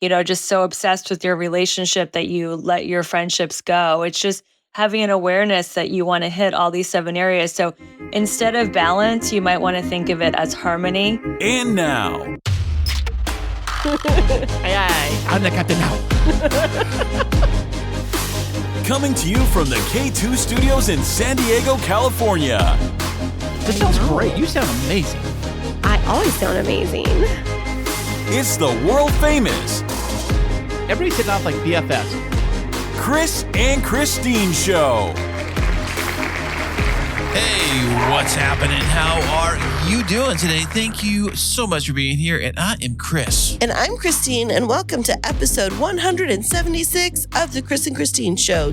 just so obsessed with your relationship that you let your friendships go. It's just having an awareness that you want to hit all these 7 areas. So instead of balance, you might want to think of it as harmony. And now, Aye. I'm the captain now. coming to you from the K2 Studios in San Diego, California. This sounds great. You sound amazing. I always sound amazing. It's the world famous Everybody's hitting off like BFFs. Kris and Christine Show. Hey, what's happening? How are you doing today? Thank you so much for being here. And I am Kris. And I'm Christine, and welcome to episode 176 of the Kris and Christine Show.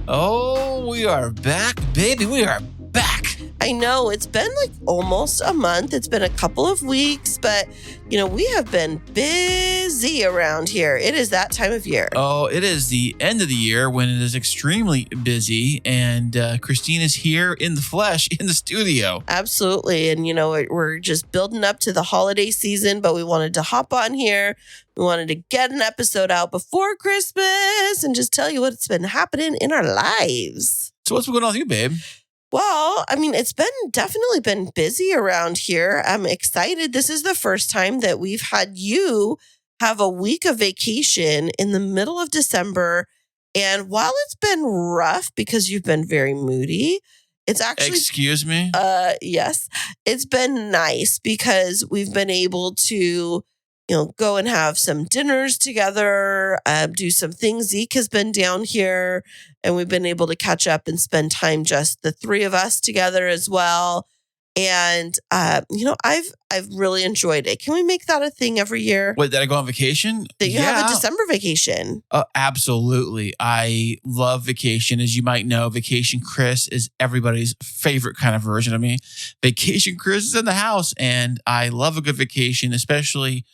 Oh, we are back, baby. We are back. I know it's been like almost a month. It's been a couple of weeks, but we have been busy around here. It is that time of year. Oh, it is the end of the year when it is extremely busy. And Christine is here in the flesh in the studio. Absolutely. And, we're just building up to the holiday season, but we wanted to hop on here. We wanted to get an episode out before Christmas and just tell you what's been happening in our lives. So what's going on with you, babe? Well, it's definitely been busy around here. I'm excited. This is the first time that we've had you have a week of vacation in the middle of December. And while it's been rough because you've been very moody, it's actually... Excuse me? Yes. It's been nice because we've been able to, go and have some dinners together, do some things. Zeke has been down here and we've been able to catch up and spend time, just the three of us together as well. And, I've really enjoyed it. Can we make that a thing every year? Wait, did I go on vacation? That you have a December vacation. Absolutely. I love vacation. As you might know, Vacation Kris is everybody's favorite kind of version of me. Vacation Kris is in the house, and I love a good vacation, especially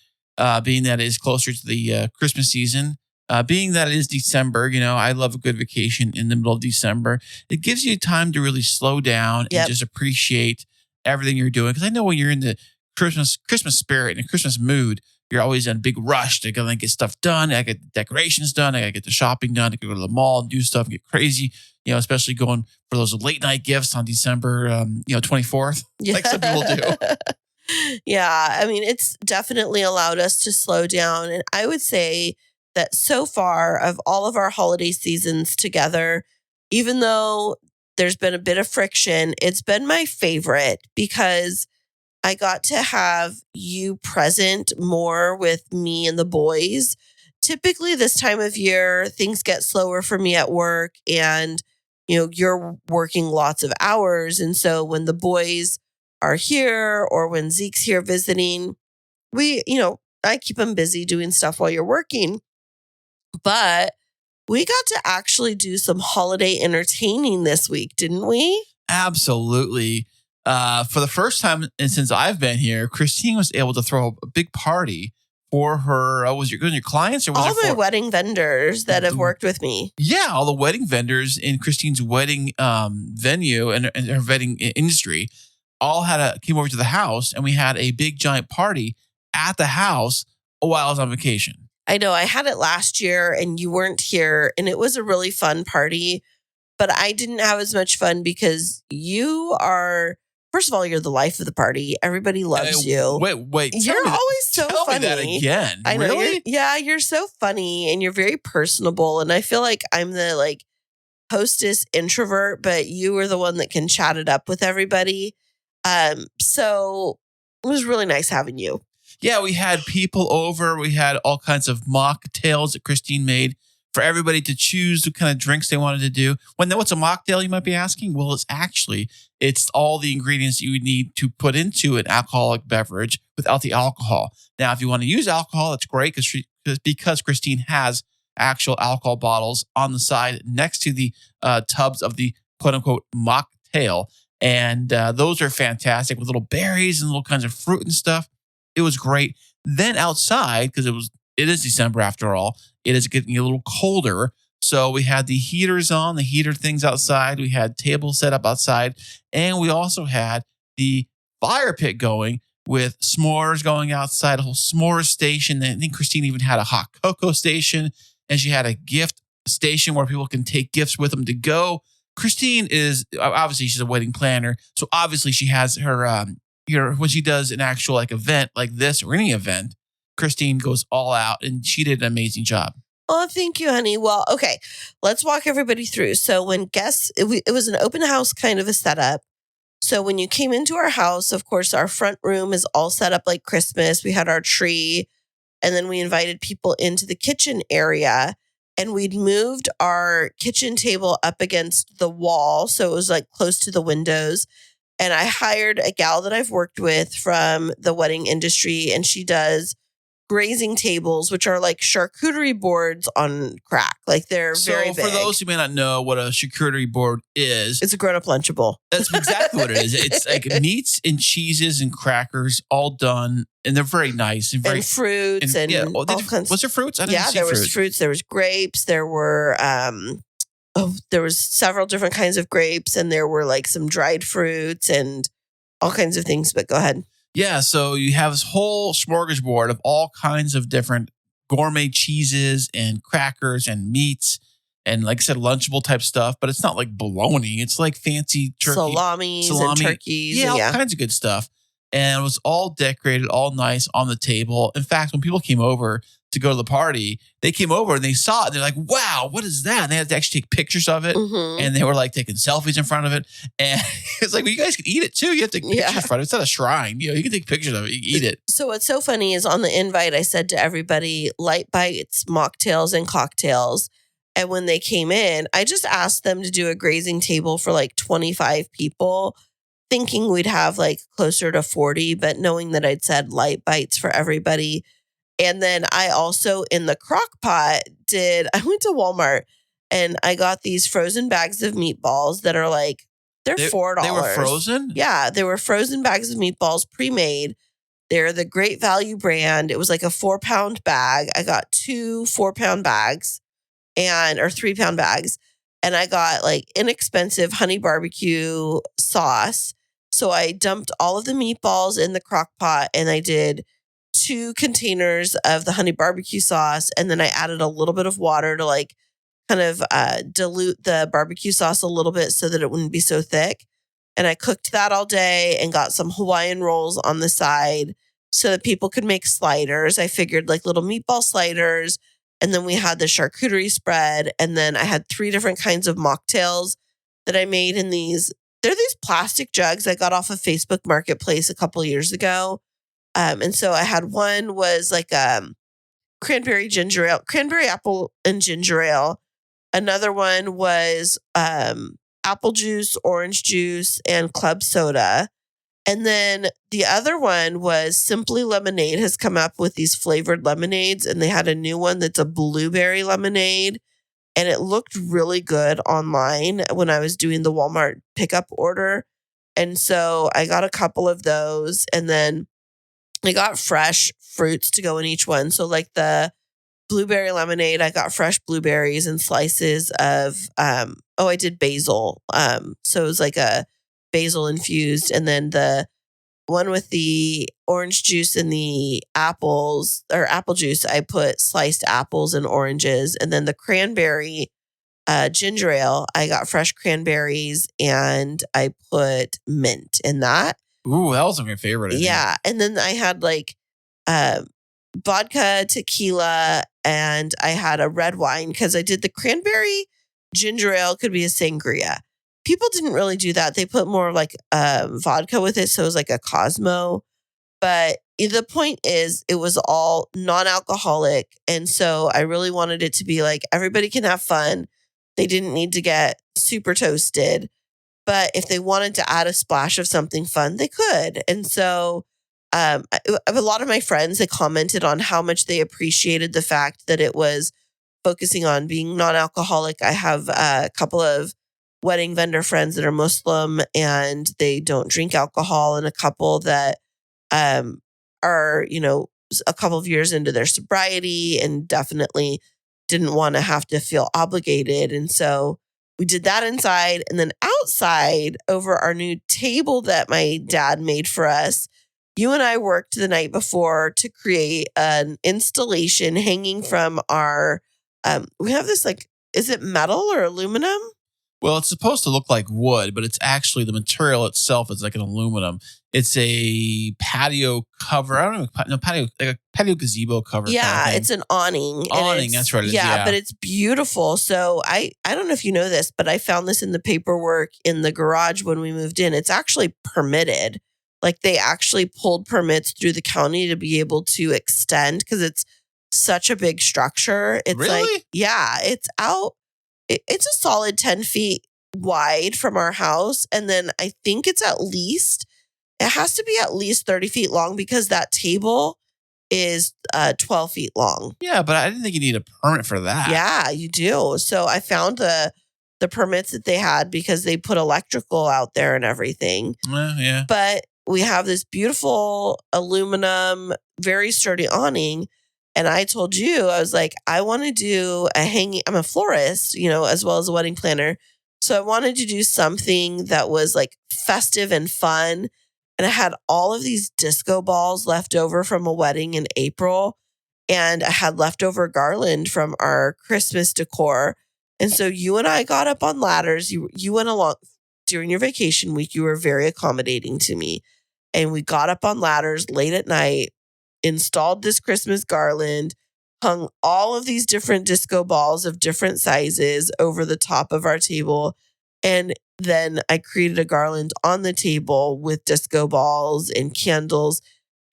being that it is closer to the Christmas season. Being that it is December, I love a good vacation in the middle of December. It gives you time to really slow down and just appreciate everything you're doing. Because I know when you're in the Christmas spirit and Christmas mood, you're always in a big rush to go and get stuff done. I get the decorations done. I got to get the shopping done. I can go to the mall and do stuff and get crazy. Especially going for those late night gifts on December, 24th, like some people do. Yeah, it's definitely allowed us to slow down. And I would say that so far of all of our holiday seasons together, even though there's been a bit of friction, it's been my favorite because I got to have you present more with me and the boys. Typically this time of year, things get slower for me at work and, you're working lots of hours. And so when the boys are here or when Zeke's here visiting, I keep them busy doing stuff while you're working. But we got to actually do some holiday entertaining this week, didn't we? Absolutely. For the first time since I've been here, Christine was able to throw a big party for her. Was your clients or was all it my wedding vendors that have worked with me? Yeah, all the wedding vendors in Christine's wedding venue and her wedding industry all came over to the house, and we had a big giant party at the house while I was on vacation. I know I had it last year and you weren't here, and it was a really fun party, but I didn't have as much fun because you are, first of all, you're the life of the party. Everybody loves you. Wait. You're always so tell funny. Tell me that again. I know. Really? You're so funny and you're very personable. And I feel like I'm the hostess introvert, but you are the one that can chat it up with everybody. So it was really nice having you. Yeah, we had people over. We had all kinds of mocktails that Christine made for everybody to choose what kind of drinks they wanted to do. What's a mocktail, you might be asking? Well, it's all the ingredients you would need to put into an alcoholic beverage without the alcohol. Now, if you want to use alcohol, that's great because Christine has actual alcohol bottles on the side next to the tubs of the quote-unquote mocktail. And those are fantastic with little berries and little kinds of fruit and stuff. It was great. Then outside, because it is December after all, it is getting a little colder. So we had the heaters on, the heater things outside. We had tables set up outside. And we also had the fire pit going with s'mores going outside, a whole s'mores station. I think Christine even had a hot cocoa station, and she had a gift station where people can take gifts with them to go. Christine is obviously she's a wedding planner, so obviously she has her when she does an actual like event like this or any event, Christine goes all out, and she did an amazing job. Oh, thank you, honey. Well, okay, let's walk everybody through. So when guests, it was an open house kind of a setup. So when you came into our house, of course, our front room is all set up like Christmas. We had our tree, and then we invited people into the kitchen area, and we'd moved our kitchen table up against the wall. So it was like close to the windows. And I hired a gal that I've worked with from the wedding industry, and she does grazing tables, which are like charcuterie boards on crack. Like they're very big. So for those who may not know what a charcuterie board is, It's a grown-up Lunchable. that's exactly what it is. It's like meats and cheeses and crackers all done, and they're very nice and very And fruits and all kinds. Was there fruits? I didn't see there was fruits. fruits. There was grapes. There were there was several different kinds of grapes, and there were like some dried fruits and all kinds of things. But go ahead. Yeah, so you have this whole smorgasbord of all kinds of different gourmet cheeses and crackers and meats and, like I said, Lunchable type stuff. But it's not like bologna. It's like fancy turkey. Salamis and turkeys. Yeah, and all kinds of good stuff. And it was all decorated, all nice on the table. In fact, when people came over to go to the party, they came over and they saw it. And they're like, wow, what is that? And they had to actually take pictures of it. Mhm. And they were like taking selfies in front of it. And it's like, well, you guys can eat it too. You have to take pictures in front of it. It's not a shrine. You can take pictures of it. You can eat it. So what's so funny is on the invite, I said to everybody, light bites, mocktails, and cocktails. And when they came in, I just asked them to do a grazing table for like 25 people, thinking we'd have like closer to 40, but knowing that I'd said light bites for everybody. And then I also, in the crock pot, I went to Walmart and I got these frozen bags of meatballs that are like, they're $4. They were frozen? Yeah, they were frozen bags of meatballs pre-made. They're the Great Value brand. It was like a 4-pound bag. I got 2 4-pound bags or 3-pound bags. And I got like inexpensive honey barbecue sauce. So I dumped all of the meatballs in the crock pot, and I did 2 containers of the honey barbecue sauce. And then I added a little bit of water to like kind of dilute the barbecue sauce a little bit so that it wouldn't be so thick. And I cooked that all day and got some Hawaiian rolls on the side so that people could make sliders. I figured like little meatball sliders. And then we had the charcuterie spread. And then I had 3 different kinds of mocktails that I made in these. They're these plastic jugs I got off of Facebook Marketplace a couple years ago. And so I had one was like cranberry apple and ginger ale. Another one was apple juice, orange juice, and club soda. And then the other one was Simply Lemonade has come up with these flavored lemonades, and they had a new one that's a blueberry lemonade. And it looked really good online when I was doing the Walmart pickup order. And so I got a couple of those, and then I got fresh fruits to go in each one. So like the blueberry lemonade, I got fresh blueberries and slices of, I did basil. So it was like a basil infused. And then the one with the orange juice and the apples or apple juice, I put sliced apples and oranges. And then the cranberry ginger ale, I got fresh cranberries and I put mint in that. Ooh, that was my favorite. Yeah. And then I had like vodka, tequila, and I had a red wine because I did the cranberry ginger ale could be a sangria. People didn't really do that. They put more like vodka with it. So it was like a Cosmo. But the point is, it was all non-alcoholic. And so I really wanted it to be like everybody can have fun. They didn't need to get super toasted. But if they wanted to add a splash of something fun, they could. And so a lot of my friends, they commented on how much they appreciated the fact that it was focusing on being non-alcoholic. I have a couple of wedding vendor friends that are Muslim and they don't drink alcohol, and a couple that are, a couple of years into their sobriety and definitely didn't want to have to feel obligated. And so we did that inside, and then outside over our new table that my dad made for us, you and I worked the night before to create an installation hanging from our, we have this like, is it metal or aluminum? Well, it's supposed to look like wood, but it's actually the material itself is like an aluminum. It's a patio cover. I don't know, no patio, like a patio gazebo cover. Yeah, kind of thing. it's an awning. Awning, that's right. Yeah, but it's beautiful. So I don't know if you know this, but I found this in the paperwork in the garage when we moved in. It's actually permitted. Like they actually pulled permits through the county to be able to extend because it's such a big structure. It's Really? like, yeah, it's out. It's a solid 10 feet wide from our house. And then I think it has to be at least 30 feet long because that table is 12 feet long. Yeah, but I didn't think you need a permit for that. Yeah, you do. So I found the permits that they had because they put electrical out there and everything. Yeah. But we have this beautiful aluminum, very sturdy awning. And I told you, I was like, I want to do a hanging, I'm a florist, as well as a wedding planner. So I wanted to do something that was like festive and fun. And I had all of these disco balls left over from a wedding in April. And I had leftover garland from our Christmas decor. And so you and I got up on ladders. You went along during your vacation week. You were very accommodating to me. And we got up on ladders late at night, installed this Christmas garland, hung all of these different disco balls of different sizes over the top of our table. And then I created a garland on the table with disco balls and candles.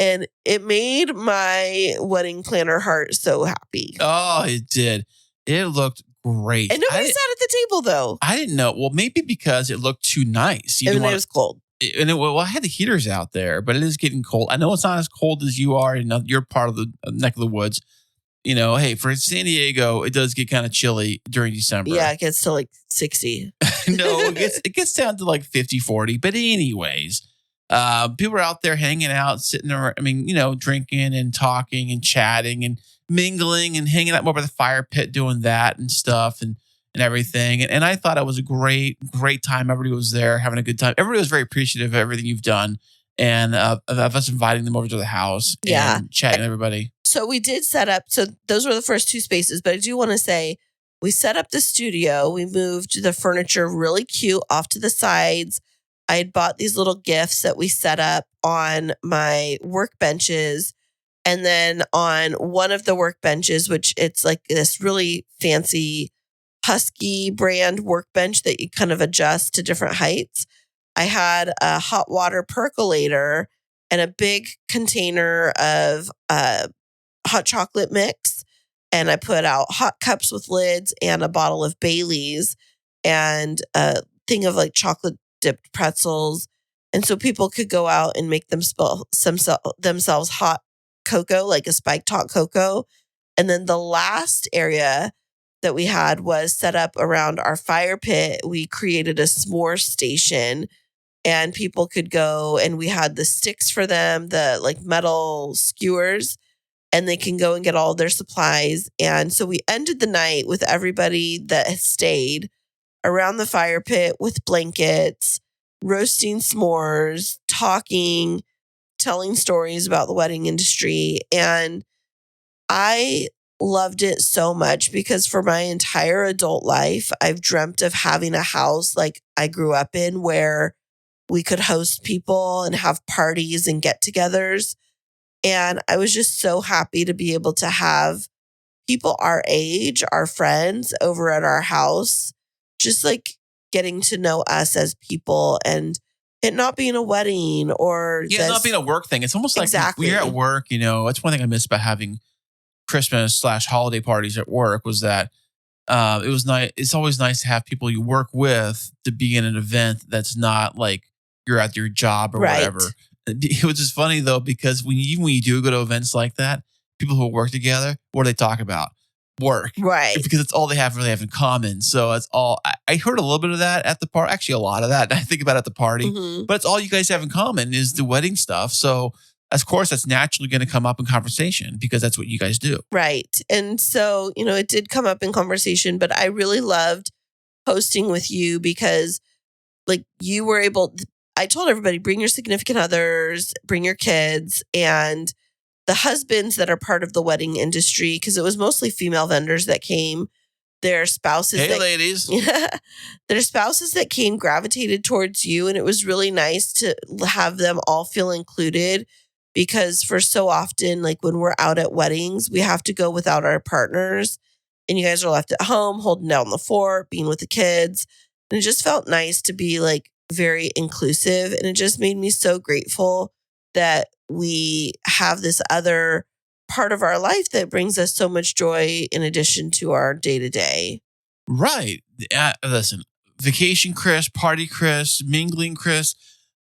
And it made my wedding planner heart so happy. Oh, it did. It looked great. And nobody sat at the table though. I didn't know. Well, maybe because it looked too nice. And it was cold. Well, I had the heaters out there, but it is getting cold. I know it's not as cold as you are in your part of the neck of the woods. Hey, for San Diego, it does get kind of chilly during December. Yeah, it gets to like 60. No, it gets down to like 50, 40. But anyways, people are out there hanging out, sitting there, drinking and talking and chatting and mingling and hanging out more by the fire pit, doing that and stuff and everything. And I thought it was a great time. Everybody was there having a good time. Everybody was very appreciative of everything you've done and of us inviting them over to the house and chatting with everybody. So we did set up. So those were the first two spaces. But I do want to say we set up the studio. We moved the furniture really cute off to the sides. I had bought these little gifts that we set up on my workbenches. And then on one of the workbenches, which it's like this really fancy Husky brand workbench that you kind of adjust to different heights. I had a hot water percolator and a big container of hot chocolate mix. And I put out hot cups with lids and a bottle of Bailey's and a thing of like chocolate dipped pretzels. And so people could go out and make themselves hot cocoa, like a spiked hot cocoa. And then the last area that we had was set up around our fire pit. We created a s'more station and people could go and we had the sticks for them, the like metal skewers, and they can go and get all their supplies. And so we ended the night with everybody that has stayed around the fire pit with blankets, roasting s'mores, talking, telling stories about the wedding industry. And I loved it so much because for my entire adult life, I've dreamt of having a house like I grew up in where we could host people and have parties and get-togethers. And I was just so happy to be able to have people our age, our friends over at our house, just like getting to know us as people and it not being a wedding or not being a work thing. It's almost like Exactly. when you're at work, that's one thing I miss about having Christmas/holiday parties at work was that it was nice. It's always nice to have people you work with to be in an event that's not like you're at your job or whatever. It was just funny though, because when you do go to events like that, people who work together, what do they talk about? Work. Right. Because it's all they really have in common. So it's all, I heard a little bit of that at the party, actually a lot of that. I think about it at the party, but it's all you guys have in common is the wedding stuff. So of course, that's naturally going to come up in conversation because that's what you guys do. Right. And so, it did come up in conversation, but I really loved hosting with you because like you were able, I told everybody, bring your significant others, bring your kids, and the husbands that are part of the wedding industry, because it was mostly female vendors that came. Their spouses, Hey, ladies. their spouses that came gravitated towards you, and it was really nice to have them all feel included. Because for so often, like when we're out at weddings, we have to go without our partners, and you guys are left at home holding down the fort, being with the kids, and it just felt nice to be like very inclusive, and it just made me so grateful that we have this other part of our life that brings us so much joy in addition to our day-to-day. Right. Listen, vacation Kris, party Kris, mingling Kris.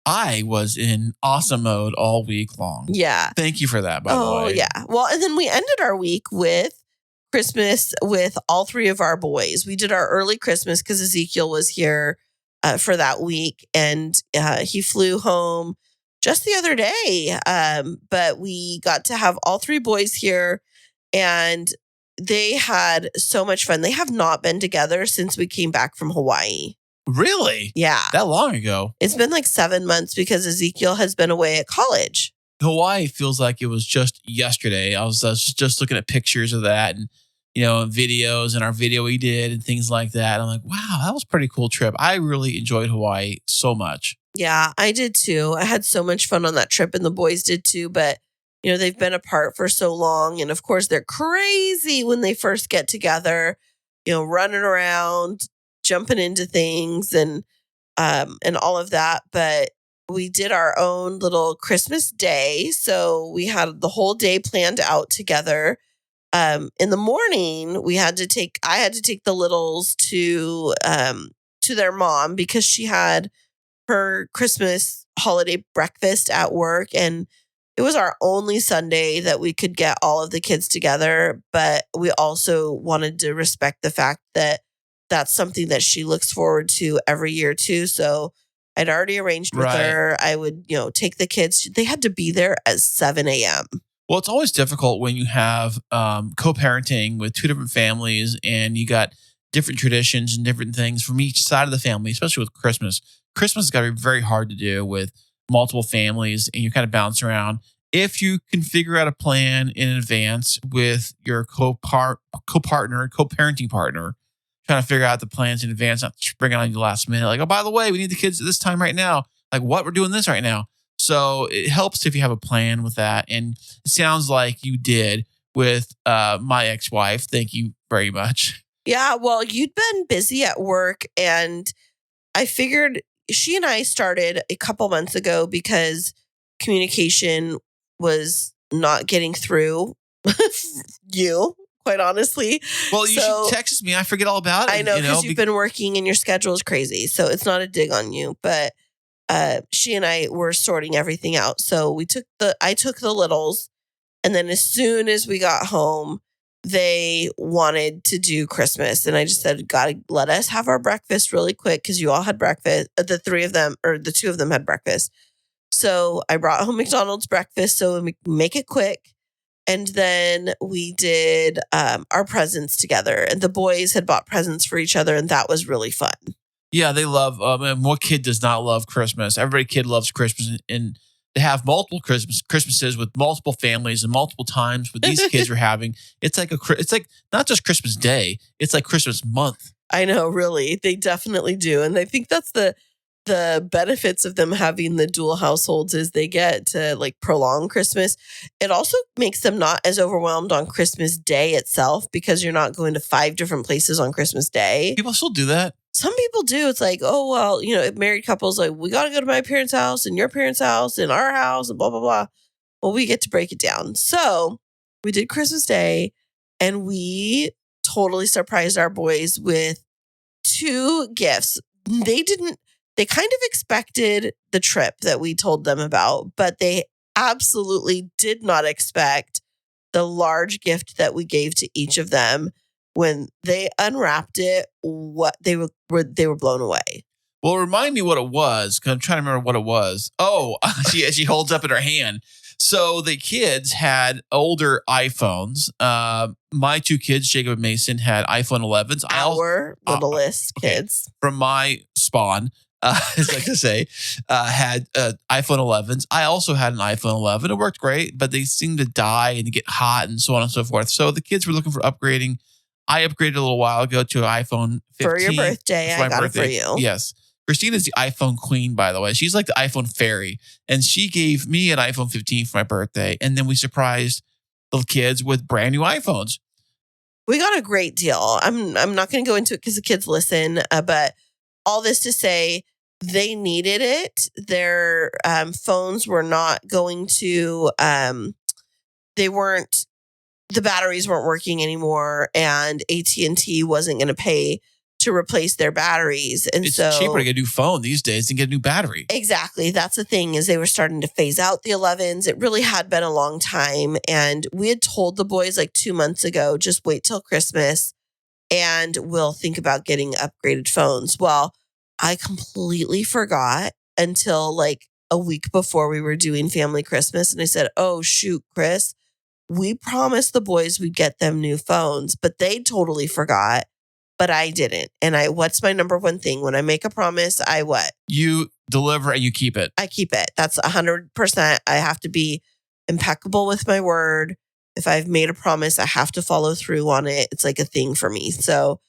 I was in awesome mode all week long. Yeah. Thank you for that, by the way. Oh, yeah. Well, and then we ended our week with Christmas with all three of our boys. We did our early Christmas because Ezekiel was here for that week, and he flew home just the other day. But we got to have all three boys here, and they had so much fun. They have not been together since we came back from Hawaii. Really? Yeah. That long ago? It's been like 7 months because Ezekiel has been away at college. Hawaii feels like it was just yesterday. I was just looking at pictures of that and, videos and our video we did and things like that. I'm like, wow, that was a pretty cool trip. I really enjoyed Hawaii so much. Yeah, I did too. I had so much fun on that trip, and the boys did too. But, they've been apart for so long. And of course, they're crazy when they first get together, running around, jumping into things and all of that. But we did our own little Christmas day. So we had the whole day planned out together. In the morning, I had to take the littles to their mom because she had her Christmas holiday breakfast at work, and it was our only Sunday that we could get all of the kids together. But we also wanted to respect the fact that that's something that she looks forward to every year too. So I'd already arranged with her. I would, take the kids. They had to be there at 7 a.m. Well, it's always difficult when you have co-parenting with two different families and you got different traditions and different things from each side of the family, especially with Christmas. Christmas has got to be very hard to do with multiple families, and you kind of bounce around. If you can figure out a plan in advance with your co-parenting partner, trying to figure out the plans in advance, not bring it on you last minute. Like, oh, by the way, we need the kids at this time right now. Like, what? We're doing this right now. So it helps if you have a plan with that. And it sounds like you did with my ex-wife. Thank you very much. Yeah, well, you'd been busy at work, and I figured she and I started a couple months ago because communication was not getting through you, quite honestly. Well, you should text me. I forget all about it. I know, because you've been working and your schedule is crazy. So it's not a dig on you, but she and I were sorting everything out. So I took the littles, and then as soon as we got home, they wanted to do Christmas. And I just said, gotta let us have our breakfast really quick because you all had breakfast. The three of them, or the two of them, had breakfast. So I brought home McDonald's breakfast so we make it quick. And then we did our presents together. And the boys had bought presents for each other, and that was really fun. Yeah, they love, what kid does not love Christmas? Every kid loves Christmas, and to have multiple Christmases with multiple families and multiple times with these kids we're having, it's like not just Christmas Day, it's like Christmas month. I know, really. They definitely do. And I think that's the benefits of them having the dual households is they get to like prolong Christmas. It also makes them not as overwhelmed on Christmas Day itself because you're not going to 5 different places on Christmas Day. People still do that. Some people do. It's like, oh, well, married couples, like, we got to go to my parents' house and your parents' house and our house and blah, blah, blah. Well, we get to break it down. So we did Christmas Day, and we totally surprised our boys with 2 gifts. They kind of expected the trip that we told them about, but they absolutely did not expect the large gift that we gave to each of them. When they unwrapped it, they were blown away. Well, remind me what it was, because I'm trying to remember what it was. Oh, she holds up in her hand. So the kids had older iPhones. My 2 kids, Jacob and Mason, had iPhone 11s. Our littlest kids. From my spawn, as I like to say, had iPhone 11s. I also had an iPhone 11. It worked great, but they seemed to die and get hot and so on and so forth. So the kids were looking for upgrading. I upgraded a little while ago to an iPhone 15. For your birthday, for my I got birthday. it for you. Yes. Christina's the iPhone queen, by the way. She's like the iPhone fairy. And she gave me an iPhone 15 for my birthday. And then we surprised the kids with brand new iPhones. We got a great deal. I'm not going to go into it because the kids listen, but all this to say, they needed it. Their phones were not going to, the batteries weren't working anymore, and AT&T wasn't going to pay to replace their batteries. And It's so cheaper to get a new phone these days than get a new battery. exactly. That's the thing, is they were starting to phase out the 11s. It really had been a long time. And we had told the boys like 2 months ago, just wait till Christmas and we'll think about getting upgraded phones. Well, I completely forgot until like a week before we were doing family Christmas. And I said, oh, shoot, Kris, we promised the boys we'd get them new phones, but they totally forgot. But I didn't. And what's my number one thing? When I make a promise, I what? You deliver and you keep it. I keep it. That's 100%. I have to be impeccable with my word. If I've made a promise, I have to follow through on it. It's like a thing for me. So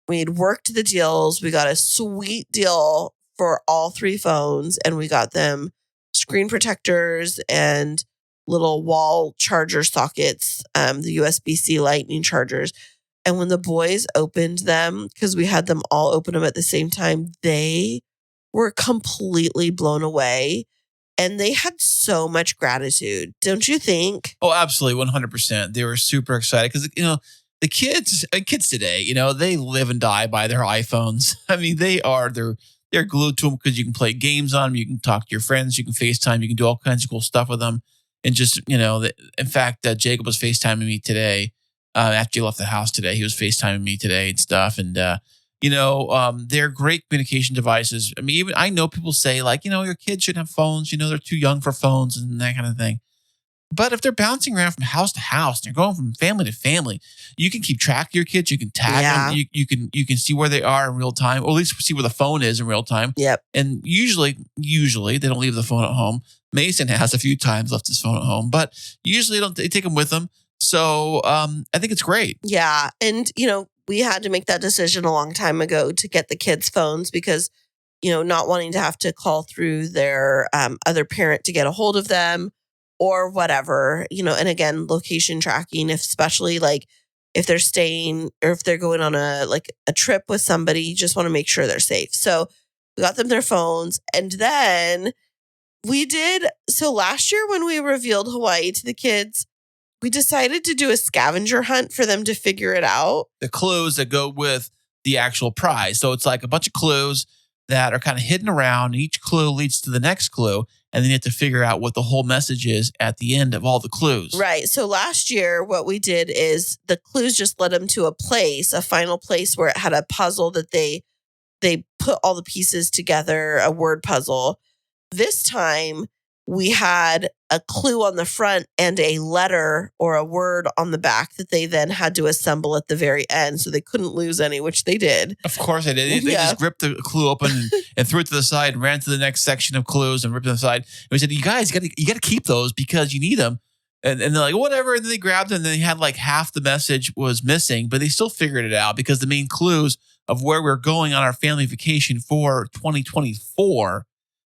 we'd worked the deals. We got a sweet deal for all 3 phones, and we got them screen protectors and little wall charger sockets, the USB-C lightning chargers. And when the boys opened them, because we had them all open them at the same time, they were completely blown away. And they had so much gratitude. Don't you think? Oh, absolutely. 100%. They were super excited because, the kids today, they live and die by their iPhones. I mean, they're glued to them because you can play games on them. You can talk to your friends. You can FaceTime. You can do all kinds of cool stuff with them. And just, in fact, Jacob was FaceTiming me today. After he left the house today, he was FaceTiming me today and stuff. And, they're great communication devices. I mean, I know people say like, your kids shouldn't have phones. They're too young for phones and that kind of thing. But if they're bouncing around from house to house, they're going from family to family, you can keep track of your kids. You can tag them. You can see where they are in real time, or at least see where the phone is in real time. Yep. And usually they don't leave the phone at home. Mason has a few times left his phone at home, but usually they take them with them. So I think it's great. Yeah. And, we had to make that decision a long time ago to get the kids phones because, not wanting to have to call through their other parent to get a hold of them or whatever, and again, location tracking, especially like if they're staying or if they're going on a trip with somebody, you just want to make sure they're safe. So we got them their phones. And then so last year when we revealed Hawaii to the kids, we decided to do a scavenger hunt for them to figure it out. The clues that go with the actual prize. So it's like a bunch of clues that are kind of hidden around. Each clue leads to the next clue. And then you have to figure out what the whole message is at the end of all the clues. Right. So last year, what we did is the clues just led them to a final place where it had a puzzle that they put all the pieces together, a word puzzle. This time, we had a clue on the front and a letter or a word on the back that they then had to assemble at the very end. So they couldn't lose any, which they did. Of course they did. They just ripped the clue open and threw it to the side and ran to the next section of clues and ripped it to the side. And we said, you guys, you got to keep those because you need them. And they're like, whatever. And then they grabbed them and they had like half the message was missing, but they still figured it out because the main clues of where we're going on our family vacation for 2024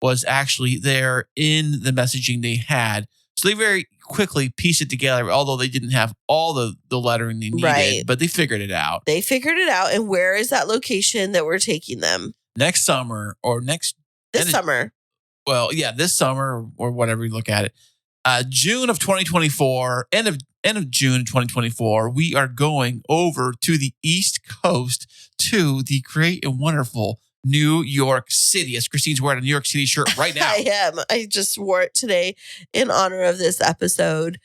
was actually there in the messaging they had. So they very quickly pieced it together, although they didn't have all the lettering they needed, but they figured it out. They figured it out. And where is that location that we're taking them? Next summer or this summer. Well, yeah, this summer or whatever you look at it. June of 2024, end of June of 2024, we are going over to the East Coast to the great and wonderful New York City. As Christine's wearing a New York City shirt right now. I am. I just wore it today in honor of this episode.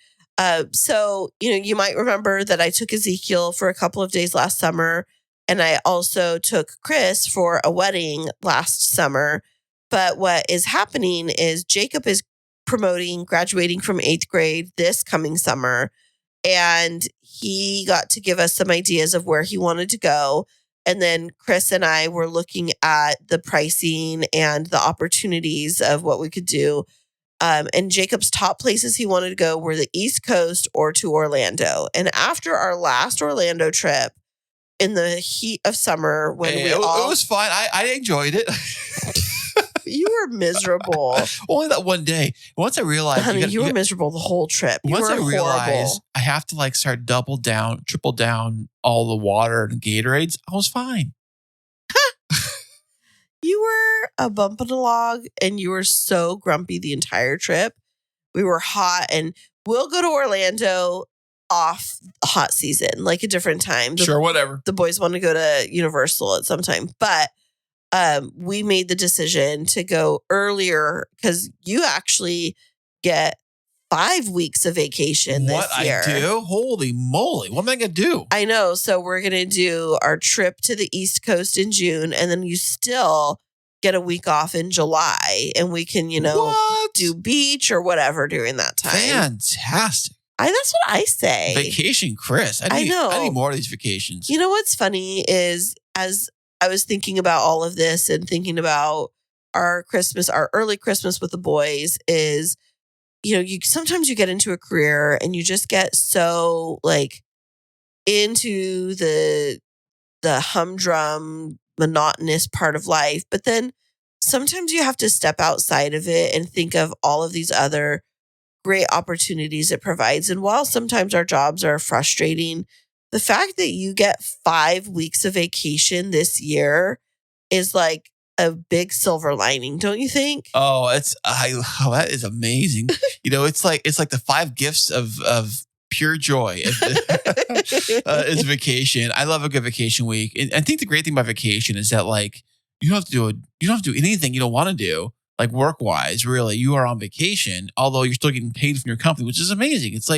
So, you might remember that I took Ezekiel for a couple of days last summer, and I also took Kris for a wedding last summer. But what is happening is Jacob is graduating from 8th grade this coming summer, and he got to give us some ideas of where he wanted to go. And then Kris and I were looking at the pricing and the opportunities of what we could do. And Jacob's top places he wanted to go were the East Coast or to Orlando. And after our last Orlando trip in the heat of summer, when it was fine. I enjoyed it. You were miserable. Only that one day. Once I realized, Honey, you were miserable the whole trip. Once I realized I have to like start double down, triple down all the water and Gatorades, I was fine. You were a bump in a log, and you were so grumpy the entire trip. We were hot, and we'll go to Orlando off hot season, like a different time. Sure, whatever. The boys want to go to Universal at some time, but we made the decision to go earlier because you actually get 5 weeks of vacation this year. What I do? Holy moly. What am I going to do? I know. So we're going to do our trip to the East Coast in June, and then you still get a week off in July, and we can, do beach or whatever during that time. Fantastic. That's what I say. Vacation, Kris. I know. I need more of these vacations. You know what's funny is as I was thinking about all of this and thinking about our early Christmas with the boys is, sometimes you get into a career and you just get so like into the humdrum, monotonous part of life. But then sometimes you have to step outside of it and think of all of these other great opportunities it provides. And while sometimes our jobs are frustrating, the fact that you get 5 weeks of vacation this year is like a big silver lining, don't you think? Oh, that is amazing. It's like the 5 gifts of pure joy is vacation. I love a good vacation week. And I think the great thing about vacation is that like you don't have to do anything you don't want to do, like work-wise, really. You are on vacation, although you're still getting paid from your company, which is amazing. It's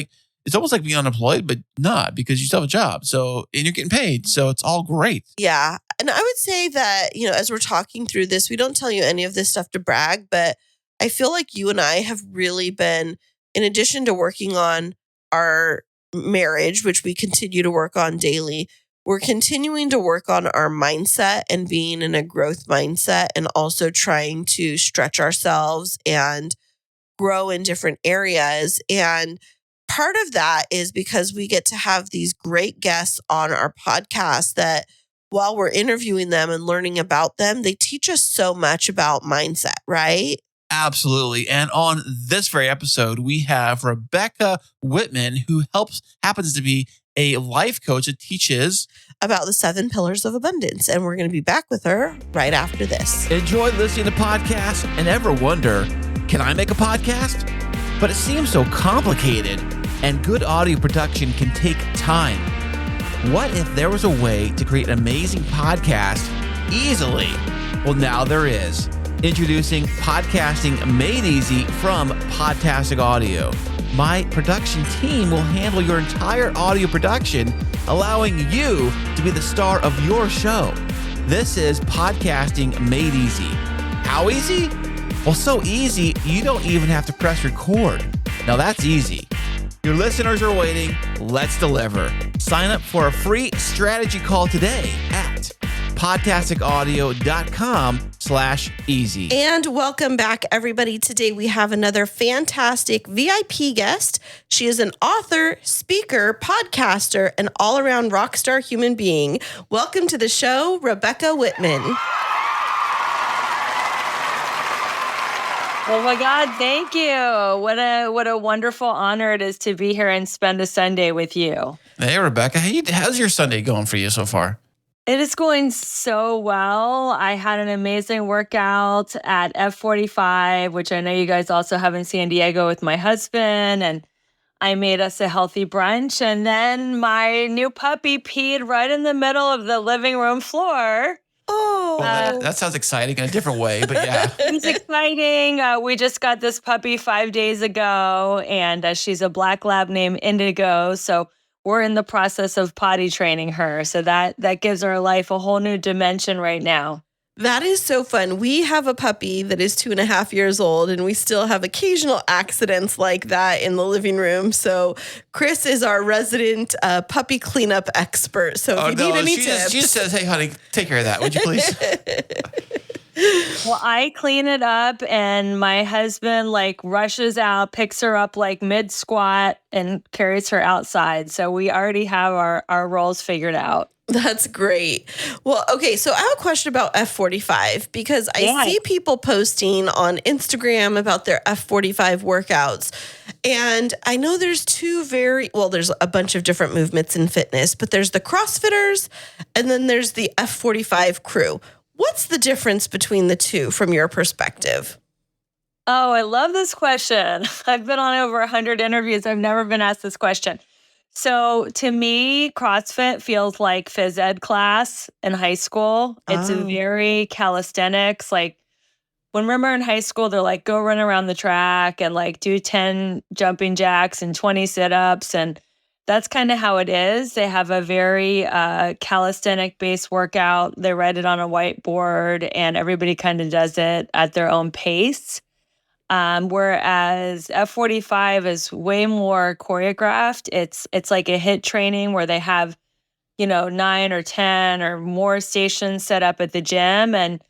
almost like being unemployed, but not, because you still have a job. So, and you're getting paid. So it's all great. Yeah. And I would say that, as we're talking through this, we don't tell you any of this stuff to brag, but I feel like you and I have really been, in addition to working on our marriage, which we continue to work on daily, we're continuing to work on our mindset and being in a growth mindset, and also trying to stretch ourselves and grow in different areas. And part of that is because we get to have these great guests on our podcast that while we're interviewing them and learning about them, they teach us so much about mindset, right? Absolutely. And on this very episode, we have Rebecca Whitman, who happens to be a life coach that teaches about the 7 pillars of abundance. And we're going to be back with her right after this. Enjoy listening to podcasts and ever wonder, can I make a podcast? But it seems so complicated, and good audio production can take time. What if there was a way to create an amazing podcast easily? Well, now there is. Introducing Podcasting Made Easy from Podtastic Audio. My production team will handle your entire audio production, allowing you to be the star of your show. This is Podcasting Made Easy. How easy? Well, so easy, you don't even have to press record. Now that's easy. Your listeners are waiting. Let's deliver. Sign up for a free strategy call today at podcasticaudio.com/easy. And welcome back, everybody. Today we have another fantastic VIP guest. She is an author, speaker, podcaster, and all-around rock star human being. Welcome to the show, Rebecca Whitman. Oh my God, thank you. What a wonderful honor it is to be here and spend a Sunday with you. Hey, Rebecca. How's your Sunday going for you so far? It is going so well. I had an amazing workout at F45, which I know you guys also have in San Diego with my husband, and I made us a healthy brunch. And then my new puppy peed right in the middle of the living room floor. Oh, well, that sounds exciting in a different way, but yeah. It's exciting. We just got this puppy 5 days ago, and she's a black lab named Indigo. So we're in the process of potty training her. So that gives our life a whole new dimension right now. That is so fun. We have a puppy that is 2.5 years old, and we still have occasional accidents like that in the living room. So Kris is our resident puppy cleanup expert. So if you need any tips, she just says, "Hey, honey, take care of that, would you please?" Well, I clean it up and my husband like rushes out, picks her up like mid squat and carries her outside. So we already have our roles figured out. That's great. Well, okay, so I have a question about F45 because I see people posting on Instagram about their F45 workouts. And I know there's there's a bunch of different movements in fitness, but there's the CrossFitters and then there's the F45 crew. What's the difference between the two from your perspective? Oh, I love this question. I've been on over 100 interviews. I've never been asked this question. So to me, CrossFit feels like phys ed class in high school. It's a very calisthenics. Like when we were in high school, they're like, go run around the track and like do 10 jumping jacks and 20 sit-ups. And that's kind of how it is. They have a very calisthenic based workout. They write it on a whiteboard and everybody kind of does it at their own pace. Whereas F45 is way more choreographed. It's like a HIIT training where they have, 9 or 10 or more stations set up at the gym and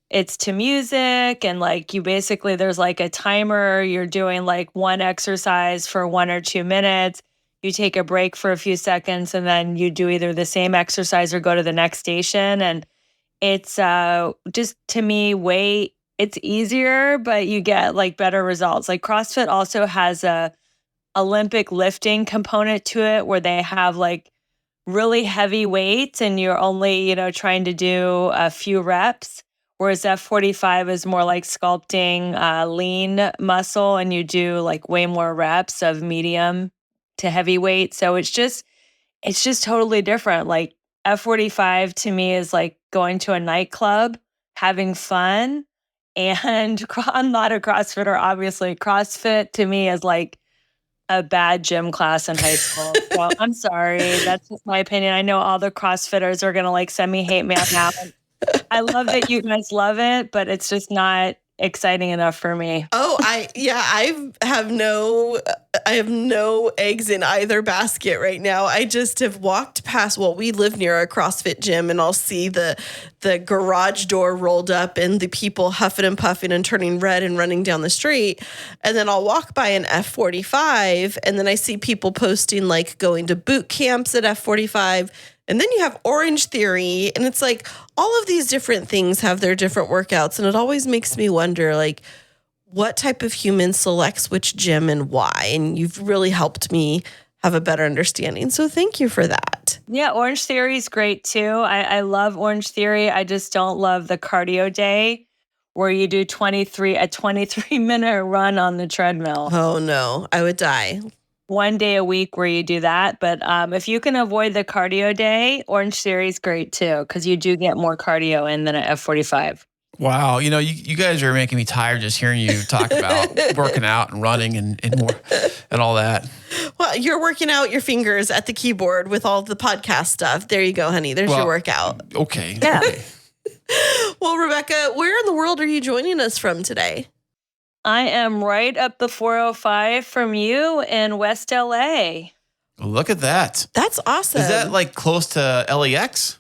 it's to music and like there's like a timer. You're doing like one exercise for 1 or 2 minutes. You take a break for a few seconds and then you do either the same exercise or go to the next station. And it's just to me it's easier, but you get like better results. Like CrossFit also has a Olympic lifting component to it where they have like really heavy weights and you're only, trying to do a few reps. Whereas F45 is more like sculpting lean muscle and you do like way more reps of medium to heavy weight. So it's just totally different. Like F45 to me is like going to a nightclub, having fun. And I'm not a CrossFitter, obviously. CrossFit to me is like a bad gym class in high school. So I'm sorry. That's just my opinion. I know all the CrossFitters are going to like send me hate mail now. I love that you guys love it, but it's just not exciting enough for me. Oh, I have no eggs in either basket right now. I just have walked past, we live near a CrossFit gym and I'll see the garage door rolled up and the people huffing and puffing and turning red and running down the street. And then I'll walk by an F45 and then I see people posting like going to boot camps at F45. And then you have Orange Theory, and it's like all of these different things have their different workouts, and it always makes me wonder, like, what type of human selects which gym and why? And you've really helped me have a better understanding, so thank you for that. Yeah, Orange Theory is great too. I love Orange Theory. I just don't love the cardio day where you do a 23-minute run on the treadmill. Oh, no, I would die. One day a week where you do that. But if you can avoid the cardio day, Orange Theory is great too, because you do get more cardio in than at F45. Wow. You guys are making me tired just hearing you talk about working out and running and more and all that. Well, you're working out your fingers at the keyboard with all the podcast stuff. There you go, honey. There's your workout. Okay. Yeah. Okay. Well, Rebecca, where in the world are you joining us from today? I am right up the 405 from you in West LA. Look at that. That's awesome. Is that like close to LAX?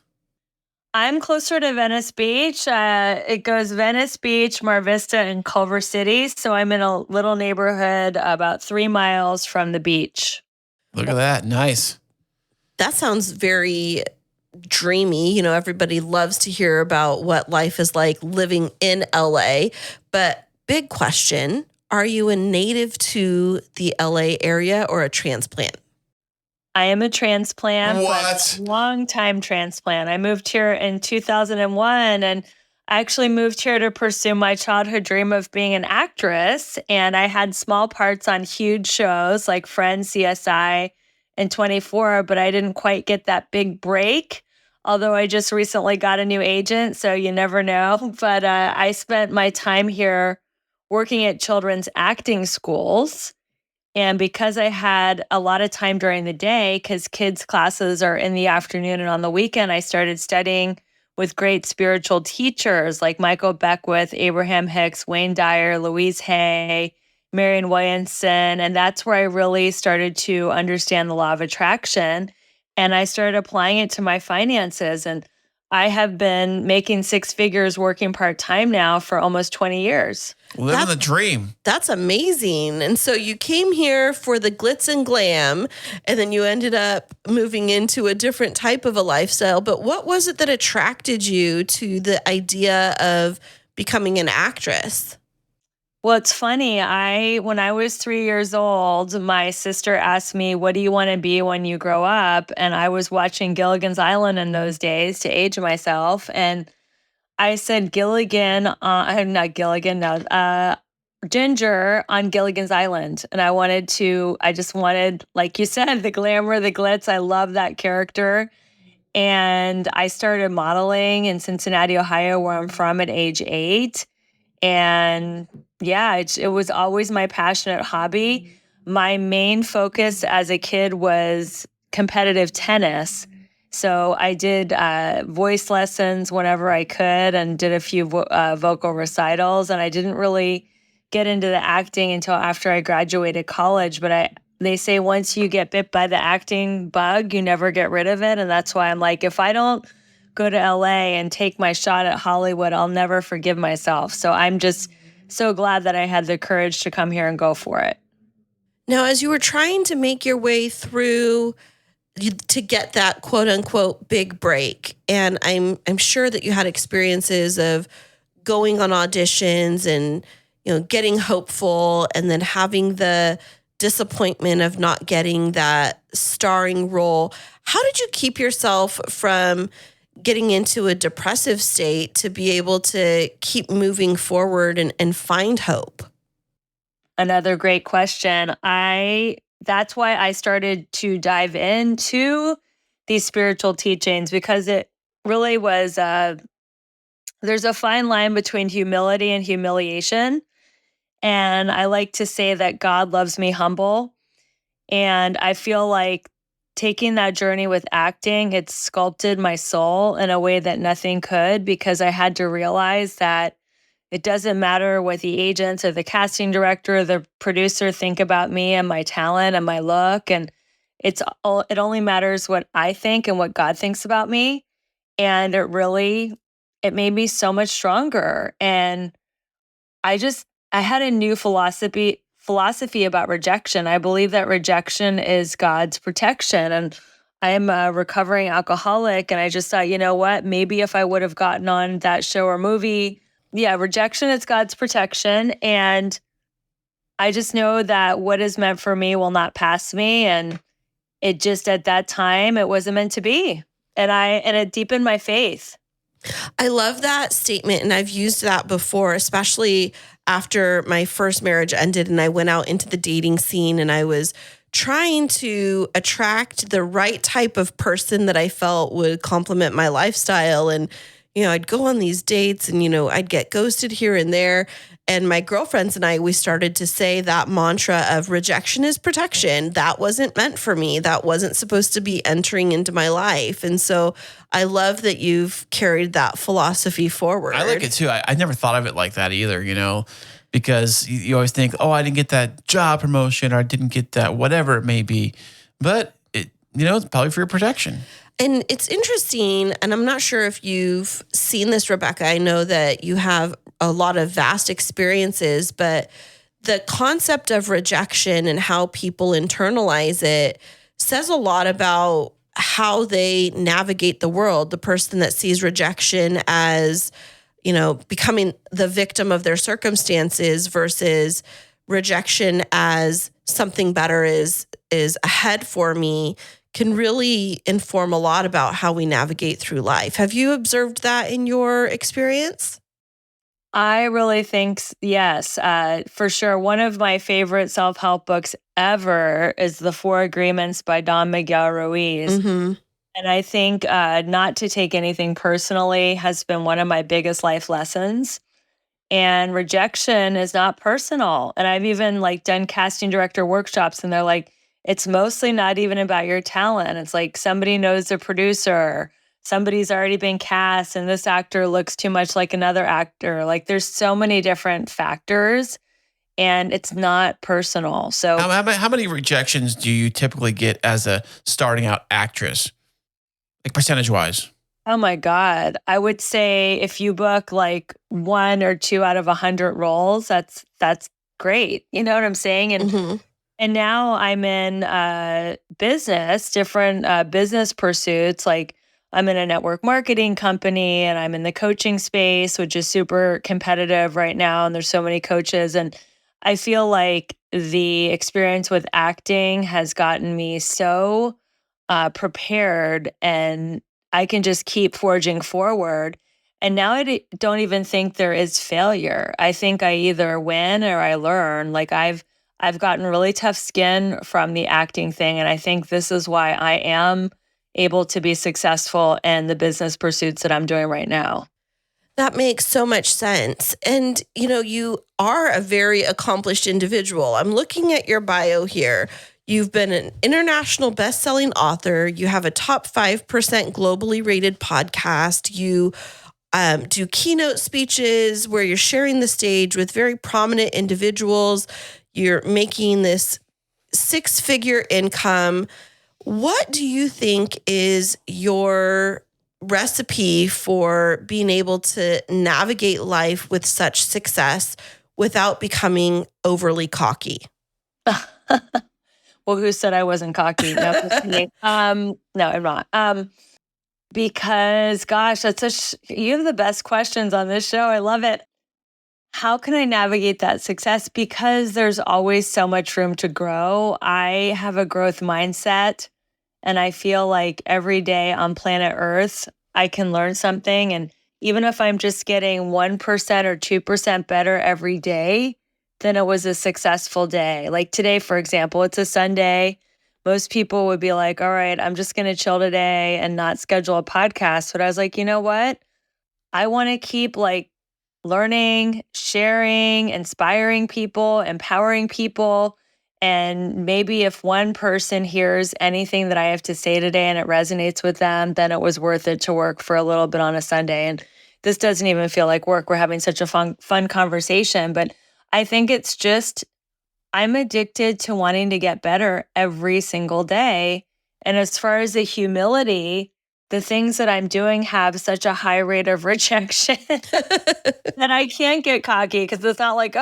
I'm closer to Venice Beach. It goes Venice Beach, Mar Vista, and Culver City. So I'm in a little neighborhood about 3 miles from the beach. Look at that. Nice. That sounds very dreamy. Everybody loves to hear about what life is like living in LA. But big question, are you a native to the LA area or a transplant? I am a transplant. What? Long-time transplant. I moved here in 2001 and I actually moved here to pursue my childhood dream of being an actress. And I had small parts on huge shows like Friends, CSI, and 24, but I didn't quite get that big break. Although I just recently got a new agent, so you never know. But I spent my time here working at children's acting schools. And because I had a lot of time during the day, because kids' classes are in the afternoon and on the weekend, I started studying with great spiritual teachers like Michael Beckwith, Abraham Hicks, Wayne Dyer, Louise Hay, Marion Williamson. And that's where I really started to understand the law of attraction. And I started applying it to my finances. And I have been making six figures working part-time now for almost 20 years. Living the dream. That's amazing. And so you came here for the glitz and glam, and then you ended up moving into a different type of a lifestyle. But what was it that attracted you to the idea of becoming an actress? Well, it's funny. When I was 3 years old, my sister asked me, "What do you want to be when you grow up?" And I was watching Gilligan's Island in those days to age myself. And I said Gilligan, not Gilligan, no, Ginger on Gilligan's Island. And I just wanted, like you said, the glamour, the glitz. I love that character. And I started modeling in Cincinnati, Ohio, where I'm from at age 8. And yeah, it was always my passionate hobby. My main focus as a kid was competitive tennis. So I did voice lessons whenever I could and did a few vocal recitals. And I didn't really get into the acting until after I graduated college. But they say once you get bit by the acting bug, you never get rid of it. And that's why I'm like, if I don't go to LA and take my shot at Hollywood, I'll never forgive myself. So I'm just so glad that I had the courage to come here and go for it. Now, as you were trying to make your way through to get that quote unquote big break, and I'm sure that you had experiences of going on auditions and, you know, getting hopeful and then having the disappointment of not getting that starring role. How did you keep yourself from getting into a depressive state to be able to keep moving forward and find hope? Another great question. That's why I started to dive into these spiritual teachings, because it really was, there's a fine line between humility and humiliation. And I like to say that God loves me humble. And I feel like taking that journey with acting, it sculpted my soul in a way that nothing could, because I had to realize that it doesn't matter what the agents or the casting director or the producer think about me and my talent and my look. And it only matters what I think and what God thinks about me. And it made me so much stronger. And I had a new philosophy about rejection. I believe that rejection is God's protection. And I am a recovering alcoholic. And I just thought, you know what? Maybe if I would have gotten on that show or movie, rejection is God's protection. And I just know that what is meant for me will not pass me. And it just, at that time, it wasn't meant to be. And it deepened my faith. I love that statement. And I've used that before, especially after my first marriage ended and I went out into the dating scene and I was trying to attract the right type of person that I felt would complement my lifestyle. And, you know, I'd go on these dates and, you know, I'd get ghosted here and there. And my girlfriends and we started to say that mantra of rejection is protection. That wasn't meant for me. That wasn't supposed to be entering into my life. And so I love that you've carried that philosophy forward. I like it too. I never thought of it like that either, you know, because you always think, oh, I didn't get that job promotion or I didn't get that, whatever it may be. But it's probably for your protection. And it's interesting, and I'm not sure if you've seen this, Rebecca. I know that you have a lot of vast experiences, but the concept of rejection and how people internalize it says a lot about how they navigate the world. The person that sees rejection as, you know, becoming the victim of their circumstances versus rejection as something better is ahead for me can really inform a lot about how we navigate through life. Have you observed that in your experience? I really think, yes, for sure. One of my favorite self-help books ever is The Four Agreements by Don Miguel Ruiz. Mm-hmm. And I think not to take anything personally has been one of my biggest life lessons. And rejection is not personal. And I've even done casting director workshops and they're like, it's mostly not even about your talent. It's like somebody knows the producer, somebody's already been cast and this actor looks too much like another actor. Like there's so many different factors and it's not personal. So How many rejections do you typically get as a starting out actress, like percentage wise? oh my God. I would say if you book like 1 or 2 out of 100 roles, that's great. You know what I'm saying? And now I'm in business, different business pursuits. Like I'm in a network marketing company and I'm in the coaching space, which is super competitive right now. And there's so many coaches. And I feel like the experience with acting has gotten me so prepared and I can just keep forging forward. And now don't even think there is failure. I think I either win or I learn. Like I've gotten really tough skin from the acting thing. And I think this is why I am able to be successful in the business pursuits that I'm doing right now. That makes so much sense. And, you are a very accomplished individual. I'm looking at your bio here. You've been an international best-selling author. You have a top 5% globally rated podcast. You do keynote speeches where you're sharing the stage with very prominent individuals. You're making this 6-figure income. What do you think is your recipe for being able to navigate life with such success without becoming overly cocky? Well, who said I wasn't cocky? No, just kidding. No, I'm not. Because gosh, you have the best questions on this show. I love it. How can I navigate that success? Because there's always so much room to grow. I have a growth mindset and I feel like every day on planet Earth, I can learn something. And even if I'm just getting 1% or 2% better every day, then it was a successful day. Like today, for example, it's a Sunday. Most people would be like, all right, I'm just going to chill today and not schedule a podcast. But I was like, you know what? I want to keep like learning, sharing, inspiring people, empowering people. And maybe if one person hears anything that I have to say today and it resonates with them, then it was worth it to work for a little bit on a Sunday. And this doesn't even feel like work. We're having such a fun conversation. But I think it's just, I'm addicted to wanting to get better every single day. And as far as the humility, the things that I'm doing have such a high rate of rejection that I can't get cocky because it's not like,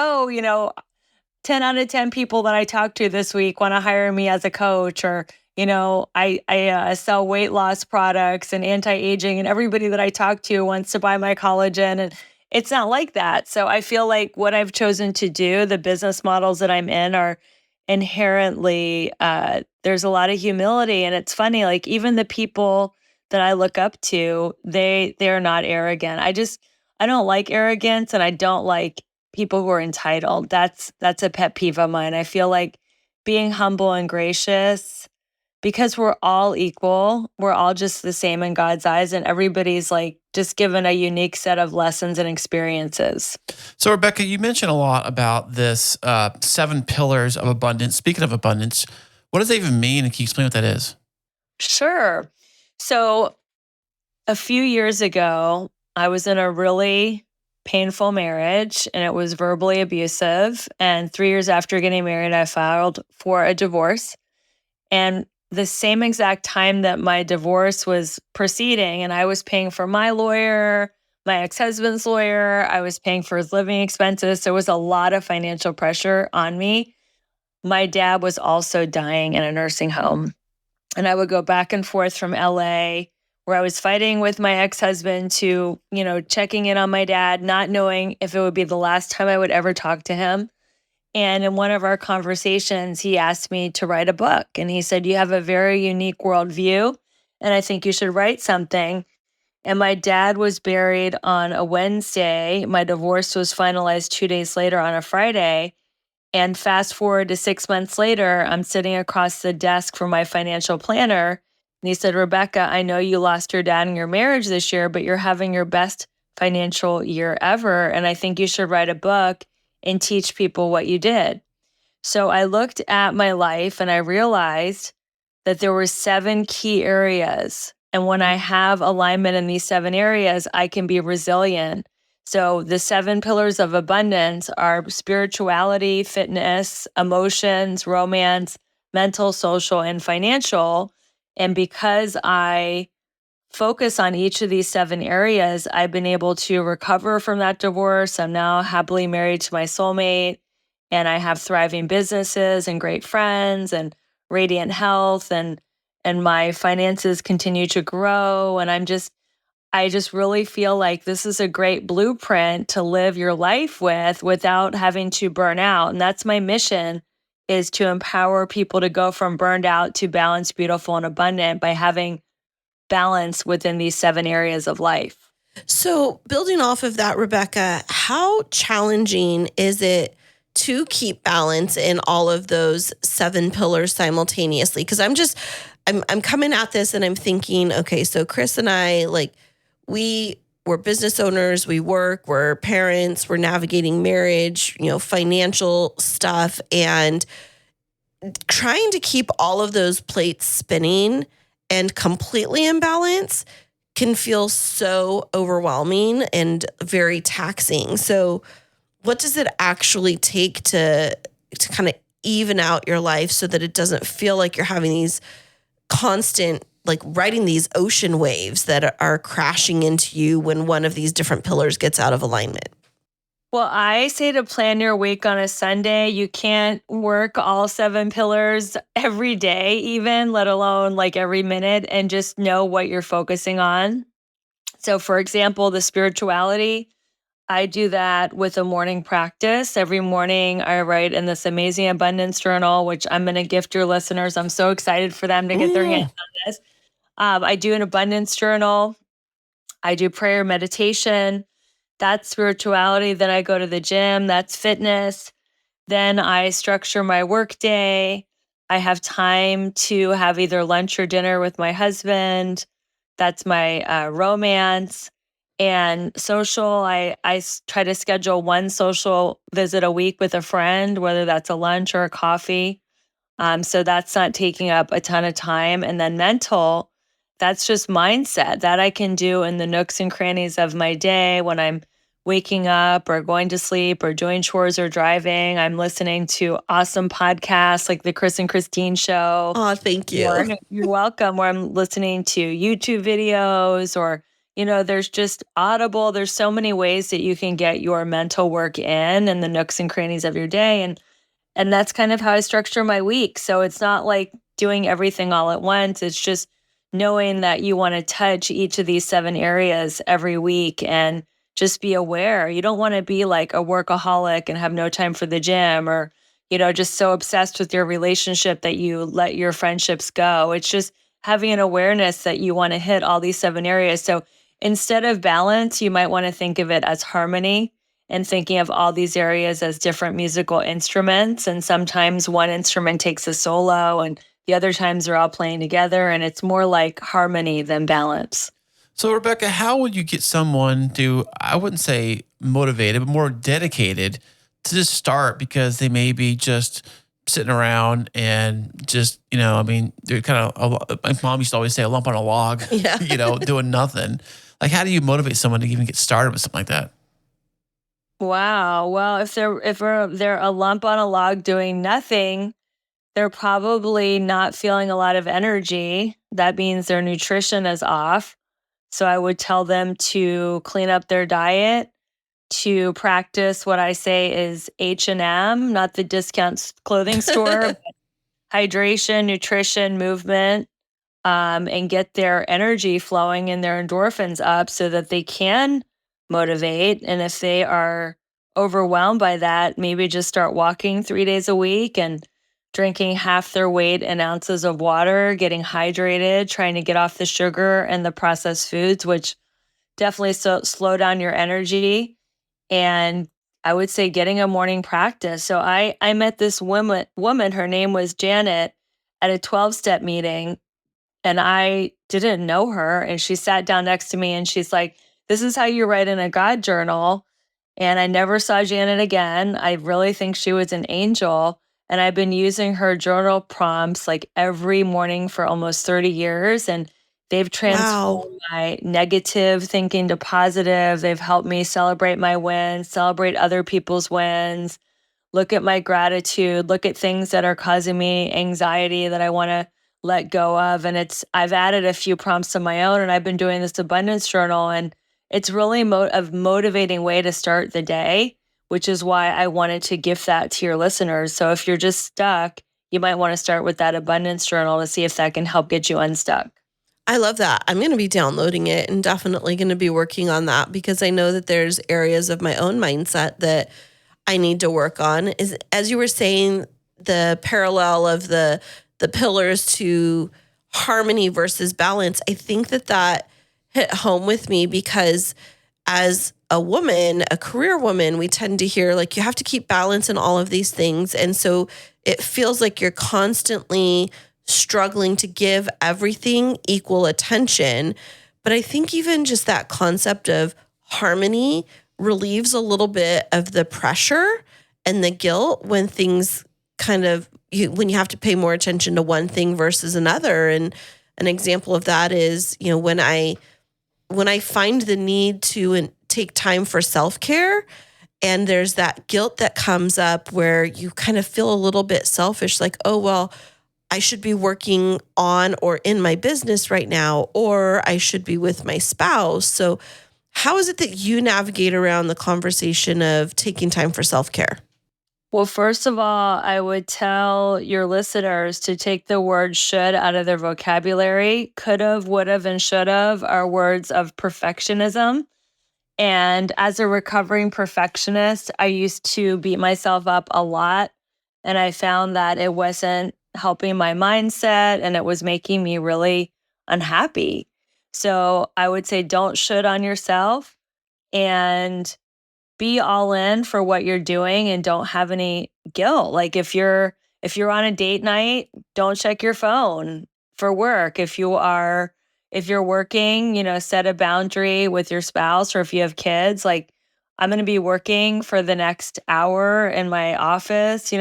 10 out of 10 people that I talked to this week want to hire me as a coach, or, I sell weight loss products and anti-aging, and everybody that I talk to wants to buy my collagen. And it's not like that. So I feel like what I've chosen to do, the business models that I'm in are inherently, there's a lot of humility. And it's funny, like even the people that I look up to, they're not arrogant. I don't like arrogance and I don't like people who are entitled. That's a pet peeve of mine. I feel like being humble and gracious, because we're all equal, we're all just the same in God's eyes, and everybody's like just given a unique set of lessons and experiences. So, Rebecca, you mentioned a lot about this 7 pillars of abundance. Speaking of abundance, what does that even mean? And can you explain what that is? Sure. So a few years ago, I was in a really painful marriage and it was verbally abusive. And 3 years after getting married, I filed for a divorce. And the same exact time that my divorce was proceeding and I was paying for my lawyer, my ex-husband's lawyer, I was paying for his living expenses. There was a lot of financial pressure on me. My dad was also dying in a nursing home. And I would go back and forth from LA, where I was fighting with my ex-husband to, checking in on my dad, not knowing if it would be the last time I would ever talk to him. And in one of our conversations, he asked me to write a book. And he said, you have a very unique worldview, and I think you should write something. And my dad was buried on a Wednesday. My divorce was finalized 2 days later on a Friday. And fast forward to 6 months later, I'm sitting across the desk from my financial planner. And he said, Rebecca, I know you lost your dad in your marriage this year, but you're having your best financial year ever. And I think you should write a book and teach people what you did. So I looked at my life and I realized that there were 7 key areas And when I have alignment in these 7 areas, I can be resilient. So the 7 pillars of abundance are spirituality, fitness, emotions, romance, mental, social, and financial. And because I focus on each of these 7 areas, I've been able to recover from that divorce. I'm now happily married to my soulmate, and I have thriving businesses and great friends and radiant health, and my finances continue to grow, and I just really feel like this is a great blueprint to live your life with without having to burn out. And that's my mission, is to empower people to go from burned out to balanced, beautiful, and abundant by having balance within these 7 areas of life. So, building off of that, Rebecca, how challenging is it to keep balance in all of those 7 pillars simultaneously? Because I'm coming at this and I'm thinking, okay, so Kris and I, like, we're business owners, we work, we're parents, we're navigating marriage, financial stuff, and trying to keep all of those plates spinning and completely in balance can feel so overwhelming and very taxing. So what does it actually take to kind of even out your life so that it doesn't feel like you're having these constant, like riding these ocean waves that are crashing into you when one of these different pillars gets out of alignment? Well, I say to plan your week on a Sunday. You can't work all 7 pillars every day, even, let alone like every minute, and just know what you're focusing on. So, for example, the spirituality, I do that with a morning practice. Every morning, I write in this amazing abundance journal, which I'm going to gift your listeners. I'm so excited for them to get their hands on this. I do an abundance journal. I do prayer meditation. That's spirituality. Then I go to the gym. That's fitness. Then I structure my work day. I have time to have either lunch or dinner with my husband. That's my romance. And social, try to schedule one social visit a week with a friend, whether that's a lunch or a coffee. So that's not taking up a ton of time. And then mental, that's just mindset that I can do in the nooks and crannies of my day when I'm waking up or going to sleep or doing chores or driving. I'm listening to awesome podcasts like the Kris and Christine show. Oh, thank you. You're welcome. Where I'm listening to YouTube videos or, there's just Audible. There's so many ways that you can get your mental work in the nooks and crannies of your day. And that's kind of how I structure my week. So it's not like doing everything all at once. It's just knowing that you want to touch each of these 7 areas every week and just be aware. You don't want to be like a workaholic and have no time for the gym or, just so obsessed with your relationship that you let your friendships go. It's just having an awareness that you want to hit all these 7 areas. So instead of balance, you might want to think of it as harmony and thinking of all these areas as different musical instruments. And sometimes one instrument takes a solo and the other times they're all playing together. And it's more like harmony than balance. So, Rebecca, how would you get someone to, I wouldn't say motivated, but more dedicated to just start because they may be just sitting around and just, they're kind of, my mom used to always say a lump on a log, Yeah. Doing nothing. Like, how do you motivate someone to even get started with something like that? Wow. Well, if they're a lump on a log doing nothing, they're probably not feeling a lot of energy. That means their nutrition is off. So I would tell them to clean up their diet, to practice what I say is H&M, not the discount clothing store, but hydration, nutrition, movement, and get their energy flowing and their endorphins up so that they can motivate. And if they are overwhelmed by that, maybe just start walking 3 days a week and drinking half their weight in ounces of water, getting hydrated, trying to get off the sugar and the processed foods, which definitely slow down your energy. And I would say getting a morning practice. So I met this woman, her name was Janet, at a 12-step meeting, and I didn't know her. And she sat down next to me and she's like, "This is how you write in a God journal." And I never saw Janet again. I really think she was an angel. And I've been using her journal prompts like every morning for almost 30 years. And They've Wow. transformed my negative thinking to positive. They've helped me celebrate my wins, celebrate other people's wins, look at my gratitude, look at things that are causing me anxiety that I want to let go of. And I've added a few prompts of my own, and I've been doing this abundance journal, and it's really a motivating way to start the day, which is why I wanted to gift that to your listeners. So if you're just stuck, you might want to start with that abundance journal to see if that can help get you unstuck. I love that. I'm going to be downloading it and definitely going to be working on that because I know that there's areas of my own mindset that I need to work on. Is, as you were saying, the parallel of the pillars to harmony versus balance. I think that hit home with me because as a woman, a career woman, we tend to hear like you have to keep balance in all of these things. And so it feels like you're constantly struggling to give everything equal attention. But I think even just that concept of harmony relieves a little bit of the pressure and the guilt when things kind of, when you have to pay more attention to one thing versus another. And an example of that is, when I find the need to take time for self-care, and there's that guilt that comes up where you kind of feel a little bit selfish, like, oh, well, I should be working on or in my business right now, or I should be with my spouse. So how is it that you navigate around the conversation of taking time for self-care? Well, first of all, I would tell your listeners to take the word should out of their vocabulary. Could have, would have, and should have are words of perfectionism. And as a recovering perfectionist, I used to beat myself up a lot. And I found that it wasn't helping my mindset and it was making me really unhappy. So I would say don't should on yourself and be all in for what you're doing and don't have any guilt. Like if you're on a date night, don't check your phone for work. If you're working, set a boundary with your spouse, or if you have kids, like I'm going to be working for the next hour in my office,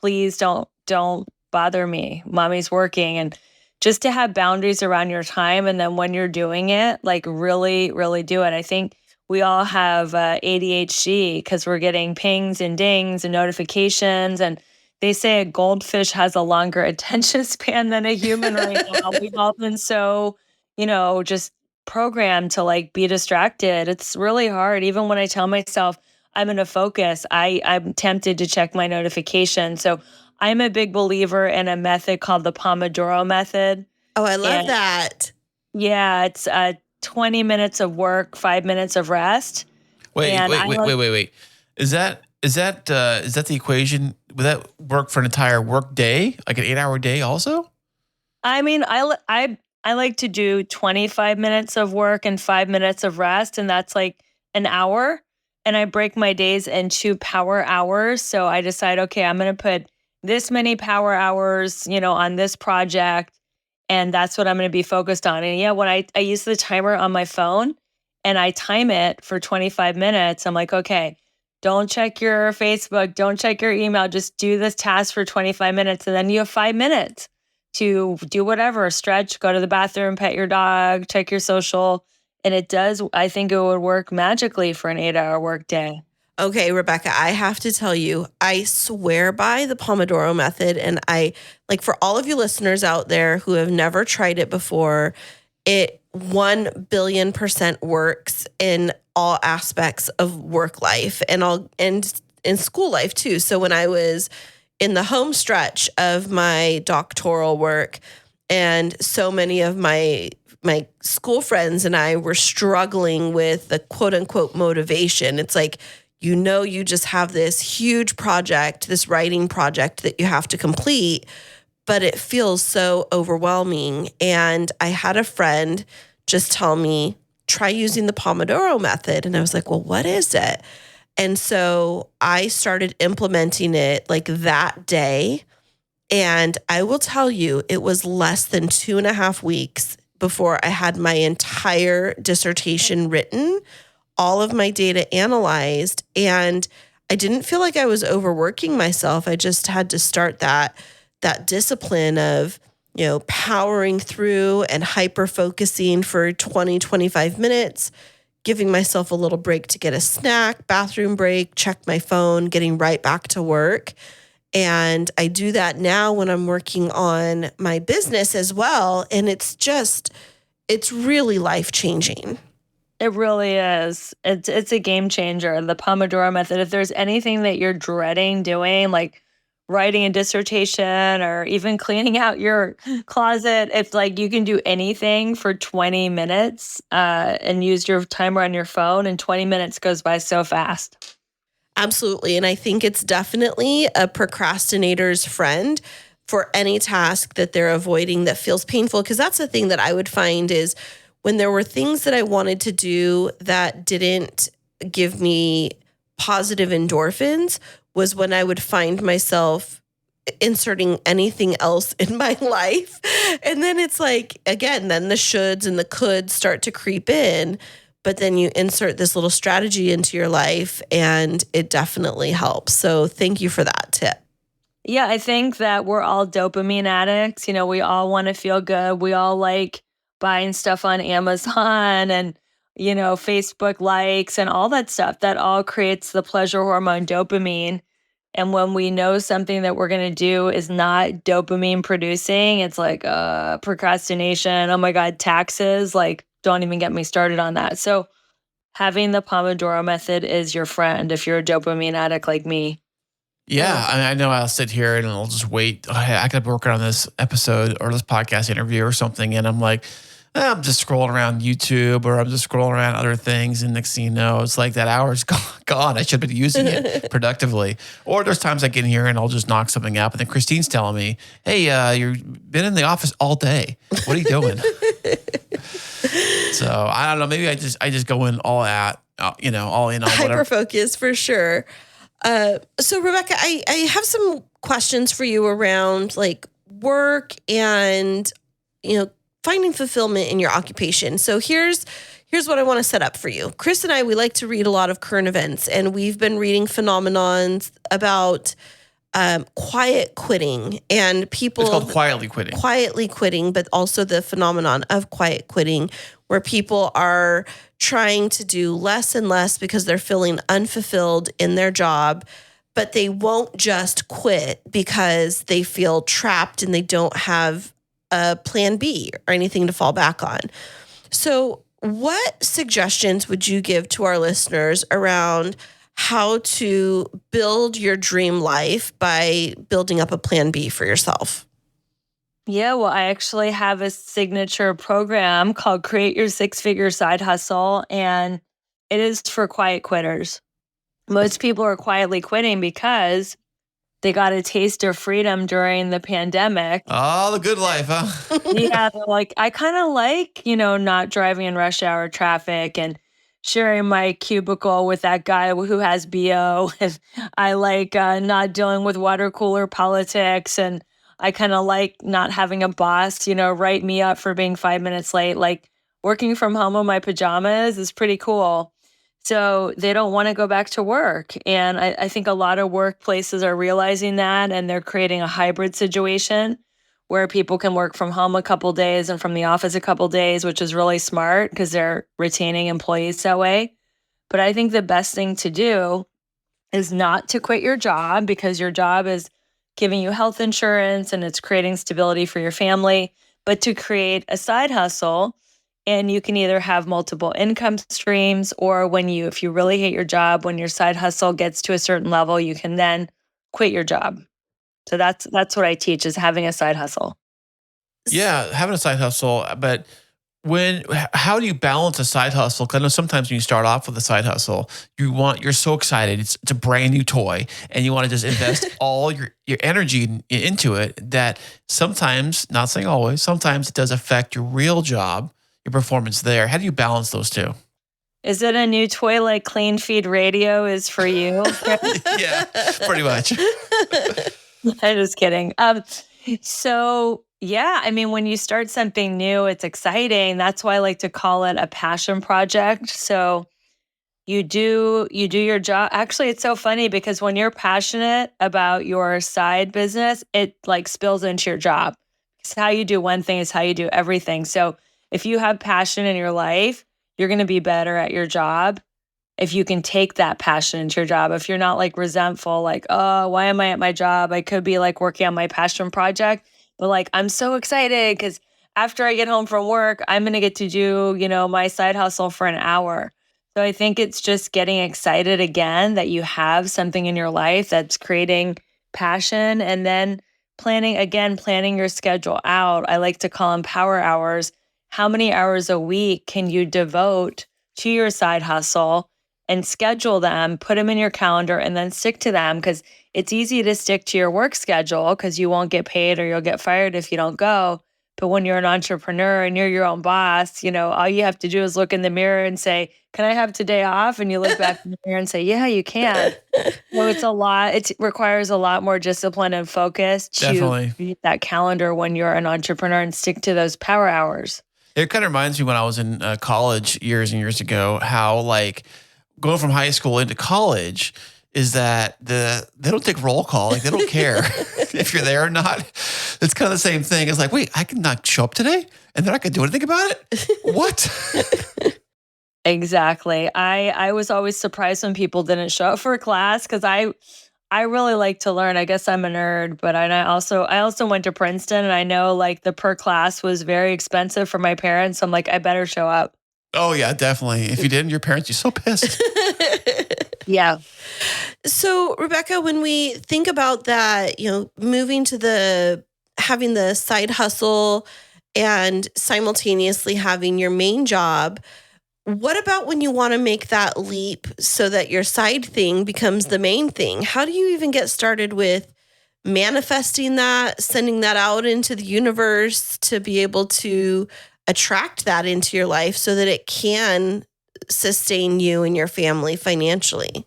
please don't bother me. Mommy's working. And just to have boundaries around your time, and then when you're doing it, like really really do it. I think we all have ADHD because we're getting pings and dings and notifications. And they say a goldfish has a longer attention span than a human right now. We've all been so, just programmed to like be distracted. It's really hard. Even when I tell myself I'm going to focus, I'm tempted to check my notifications. So I'm a big believer in a method called the Pomodoro method. Oh, I love And that. yeah, it's 20 minutes of work, 5 minutes of rest. Wait. And Is that the equation? Would that work for an entire work day, like an 8-hour day also? I mean, I like to do 25 minutes of work and 5 minutes of rest, and that's like an hour. And I break my days into power hours. So I decide, okay, I'm going to put this many power hours, on this project. And that's what I'm going to be focused on. And yeah, when I use the timer on my phone and I time it for 25 minutes, I'm like, okay, don't check your Facebook, don't check your email, just do this task for 25 minutes. And then you have 5 minutes to do whatever, stretch, go to the bathroom, pet your dog, check your social. And I think it would work magically for an 8-hour work day. Okay, Rebecca, I have to tell you, I swear by the Pomodoro method. And for all of you listeners out there who have never tried it before, it 1 billion% works in all aspects of work life and in school life too. So when I was in the home stretch of my doctoral work, and so many of my school friends and I were struggling with the quote unquote motivation. It's like, you just have this huge project, this writing project that you have to complete, but it feels so overwhelming. And I had a friend just tell me, try using the Pomodoro method. And I was like, well, what is it? And so I started implementing it like that day. And I will tell you, it was less than 2.5 weeks before I had my entire dissertation written, all of my data analyzed, and I didn't feel like I was overworking myself. I just had to start that discipline of, powering through and hyper focusing for 20, 25 minutes, giving myself a little break to get a snack, bathroom break, check my phone, getting right back to work. And I do that now when I'm working on my business as well. And it's really life-changing. It really is. It's a game changer, the Pomodoro method. If there's anything that you're dreading doing, like writing a dissertation or even cleaning out your closet, it's like you can do anything for 20 minutes and use your timer on your phone, and 20 minutes goes by so fast. Absolutely. And I think it's definitely a procrastinator's friend for any task that they're avoiding that feels painful. Because that's the thing that I would find is when there were things that I wanted to do that didn't give me positive endorphins, was when I would find myself inserting anything else in my life. And then it's like, again, then the shoulds and the coulds start to creep in. But then you insert this little strategy into your life and it definitely helps. So thank you for that tip. Yeah, I think that we're all dopamine addicts. We all want to feel good. We all like buying stuff on Amazon and, Facebook likes and all that stuff. That all creates the pleasure hormone dopamine. And when we know something that we're going to do is not dopamine producing, it's like procrastination. Oh my God, taxes. Like, don't even get me started on that. So having the Pomodoro method is your friend if you're a dopamine addict like me. Yeah, I know I'll sit here and I'll just wait. I could be working on this episode or this podcast interview or something, and I'm like, I'm just scrolling around YouTube or I'm just scrolling around other things, and next thing you know, it's like that hour's gone. I should have been using it productively. Or there's times I get in here and I'll just knock something up, and then Christine's telling me, "Hey, you've been in the office all day. What are you doing?" So I don't know. Maybe I just go in all out, all in on whatever. Hyper focus for sure. So Rebecca, I have some questions for you around like work and, finding fulfillment in your occupation. So here's what I want to set up for you. Kris and I, we like to read a lot of current events, and we've been reading phenomenons about quiet quitting and people. It's called quietly quitting. Quietly quitting, but also the phenomenon of quiet quitting, where people are trying to do less and less because they're feeling unfulfilled in their job, but they won't just quit because they feel trapped and they don't have a plan B or anything to fall back on. So what suggestions would you give to our listeners around how to build your dream life by building up a plan B for yourself? Yeah, well, I actually have a signature program called Create Your Six-Figure Side Hustle, and it is for quiet quitters. Most people are quietly quitting because they got a taste of freedom during the pandemic. Oh, the good life, huh? Yeah, they're like, I kind of like, not driving in rush hour traffic and sharing my cubicle with that guy who has BO. And I like not dealing with water cooler politics. And I kind of like not having a boss, write me up for being 5 minutes late. Like working from home in my pajamas is pretty cool. So they don't want to go back to work. And I think a lot of workplaces are realizing that, and they're creating a hybrid situation where people can work from home a couple days and from the office a couple days, which is really smart because they're retaining employees that way. But I think the best thing to do is not to quit your job, because your job is giving you health insurance and it's creating stability for your family, but to create a side hustle. And you can either have multiple income streams, or if you really hate your job, when your side hustle gets to a certain level, you can then quit your job. So that's what I teach, is having a side hustle. Yeah, having a side hustle, but how do you balance a side hustle? Because I know sometimes when you start off with a side hustle, you're so excited. It's a brand new toy, and you want to just invest all your energy into it. That sometimes, not saying always, sometimes it does affect your real job, your performance there. How do you balance those two? Is it a new toy like Clean Feed Radio is for you? Yeah, pretty much. I'm just kidding. So yeah, I mean, when you start something new, it's exciting. That's why I like to call it a passion project. So you do your job. Actually, it's so funny because when you're passionate about your side business, it like spills into your job, 'Cause how you do one thing is how you do everything. So if you have passion in your life, you're going to be better at your job if you can take that passion into your job. If you're not like resentful, like, oh, why am I at my job? I could be like working on my passion project, but like, I'm so excited because after I get home from work, I'm going to get to do, my side hustle for an hour. So I think it's just getting excited again that you have something in your life that's creating passion, and then planning your schedule out. I like to call them power hours. How many hours a week can you devote to your side hustle, and schedule them, put them in your calendar, and then stick to them? Because it's easy to stick to your work schedule because you won't get paid or you'll get fired if you don't go. But when you're an entrepreneur and you're your own boss, all you have to do is look in the mirror and say, can I have today off? And you look back in the mirror and say, yeah, you can. So it's a lot. It requires a lot more discipline and focus to Definitely. meet that calendar when you're an entrepreneur and stick to those power hours. It kind of reminds me when I was in college years and years ago, how like going from high school into college is that they don't take roll call. Like they don't care if you're there or not. It's kind of the same thing. It's like, wait, I can not show up today and they're not going to do anything about it? What? Exactly. I was always surprised when people didn't show up for a class because I really like to learn. I guess I'm a nerd, but I also went to Princeton, and I know like the per class was very expensive for my parents. So I'm like, I better show up. Oh yeah, definitely. If you didn't, your parents, you're so pissed. Yeah. So, Rebecca, when we think about that, moving to having the side hustle and simultaneously having your main job, what about when you want to make that leap so that your side thing becomes the main thing? How do you even get started with manifesting that, sending that out into the universe to be able to attract that into your life so that it can sustain you and your family financially?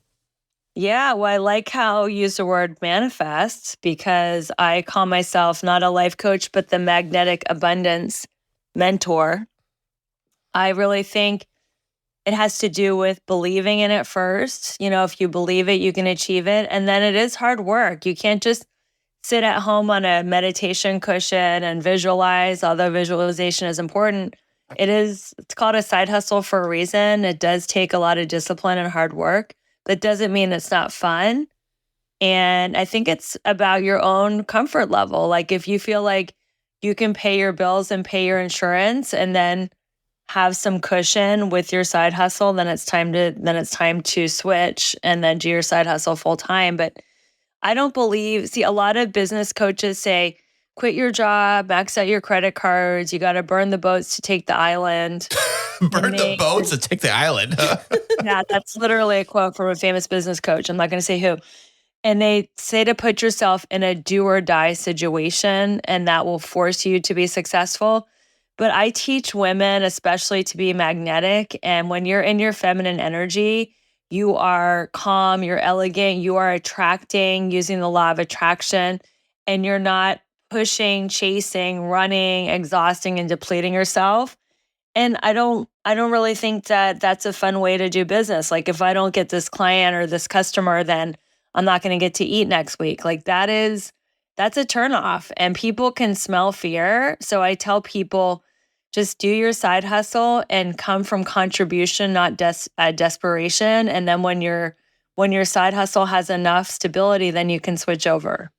Yeah, well, I like how you use the word manifest, because I call myself not a life coach, but the magnetic abundance mentor. I really think it has to do with believing in it first. If you believe it, you can achieve it. And then it is hard work. You can't just sit at home on a meditation cushion and visualize, although visualization is important. It's called a side hustle for a reason. It does take a lot of discipline and hard work. That doesn't mean it's not fun. And I think it's about your own comfort level. Like if you feel like you can pay your bills and pay your insurance and then have some cushion with your side hustle, then it's time to switch and then do your side hustle full time. But I don't see, a lot of business coaches say, quit your job, max out your credit cards. You got to burn the boats to take the island. Burn the boats to take the island. Yeah, that's literally a quote from a famous business coach. I'm not going to say who. And they say to put yourself in a do or die situation, and that will force you to be successful. But I teach women especially to be magnetic. And when you're in your feminine energy, you are calm, you're elegant, you are attracting using the law of attraction, and you're not pushing, chasing, running, exhausting, and depleting yourself. And I don't really think that that's a fun way to do business. Like if I don't get this client or this customer, then I'm not going to get to eat next week. Like that's a turnoff, and people can smell fear. So I tell people, just do your side hustle and come from contribution, not desperation. And then when your side hustle has enough stability, then you can switch over.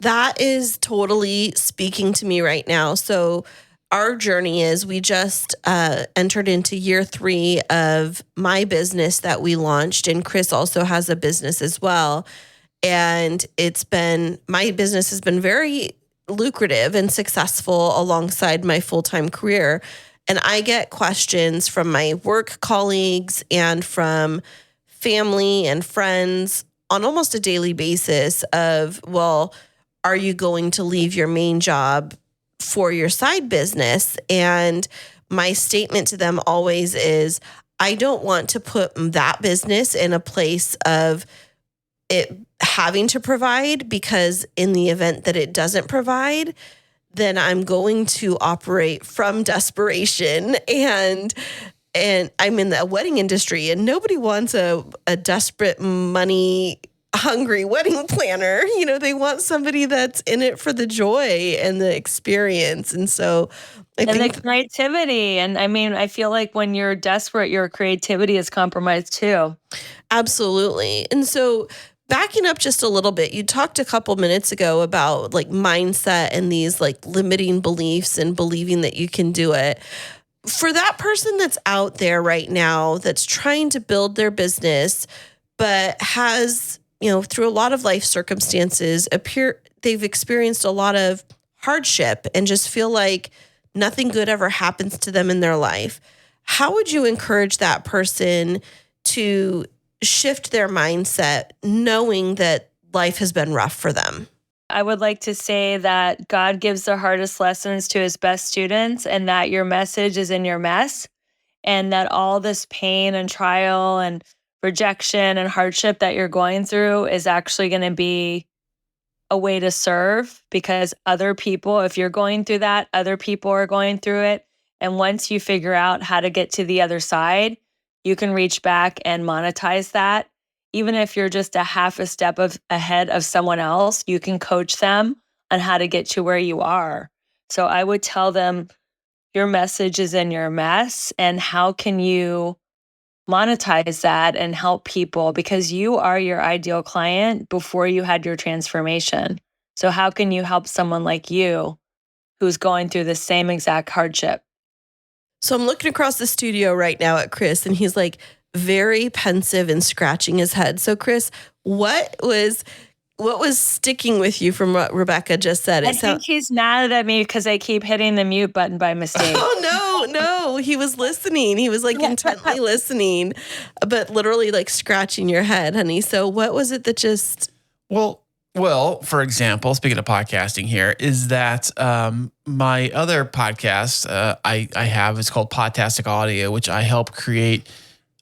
That is totally speaking to me right now. So our journey is we just entered into year 3 of my business that we launched, and Kris also has a business as well. And my business has been very lucrative and successful alongside my full-time career. And I get questions from my work colleagues and from family and friends on almost a daily basis of, well, are you going to leave your main job for your side business? And my statement to them always is, I don't want to put that business in a place of it having to provide, because in the event that it doesn't provide, then I'm going to operate from desperation. And I'm in the wedding industry, and nobody wants a desperate money hungry wedding planner. They want somebody that's in it for the joy and the experience. And so I And the think creativity. And I mean, I feel like when you're desperate, your creativity is compromised too. absolutely. And so backing up just a little bit, you talked a couple minutes ago about like mindset and these like limiting beliefs and believing that you can do it. For that person that's out there right now that's trying to build their business, but has, through a lot of life circumstances, they've experienced a lot of hardship and just feel like nothing good ever happens to them in their life. How would you encourage that person to shift their mindset knowing that life has been rough for them? I would like to say that God gives the hardest lessons to his best students, and that your message is in your mess, and that all this pain and trial and rejection and hardship that you're going through is actually going to be a way to serve, because other people, if you're going through that, other people are going through it. And once you figure out how to get to the other side, you can reach back and monetize that. Even if you're just a half a step ahead of someone else, you can coach them on how to get to where you are. So I would tell them your message is in your mess, and how can you monetize that and help people, because you are your ideal client before you had your transformation. So how can you help someone like you who's going through the same exact hardship? So I'm looking across the studio right now at Kris, and he's like very pensive and scratching his head. So Kris, what was sticking with you from what Rebecca just said? I think he's mad at me because I keep hitting the mute button by mistake. Oh, no. He was listening. He was like intently listening, but literally like scratching your head, honey. So what was it that just... Well, for example, speaking of podcasting here, is that my other podcast I have is called Podtastic Audio, which I help create.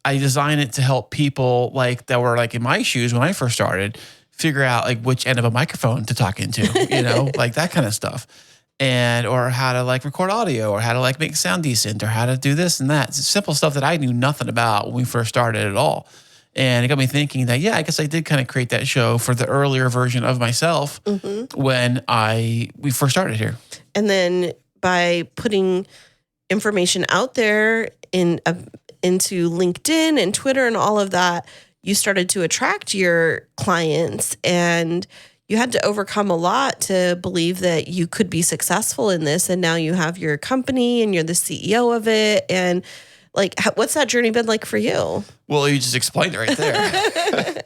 I design it to help people like that were like in my shoes when I first started figure out like which end of a microphone to talk into, like that kind of stuff. Or how to like record audio, or how to like make it sound decent, or how to do this and that. It's simple stuff that I knew nothing about when we first started at all. And it got me thinking that, I guess I did kind of create that show for the earlier version of myself when we first started here. And then by putting information out there into LinkedIn and Twitter and all of that, you started to attract your clients, and you had to overcome a lot to believe that you could be successful in this. And now you have your company and you're the CEO of it. And like, what's that journey been like for you? Well, you just explained it right there.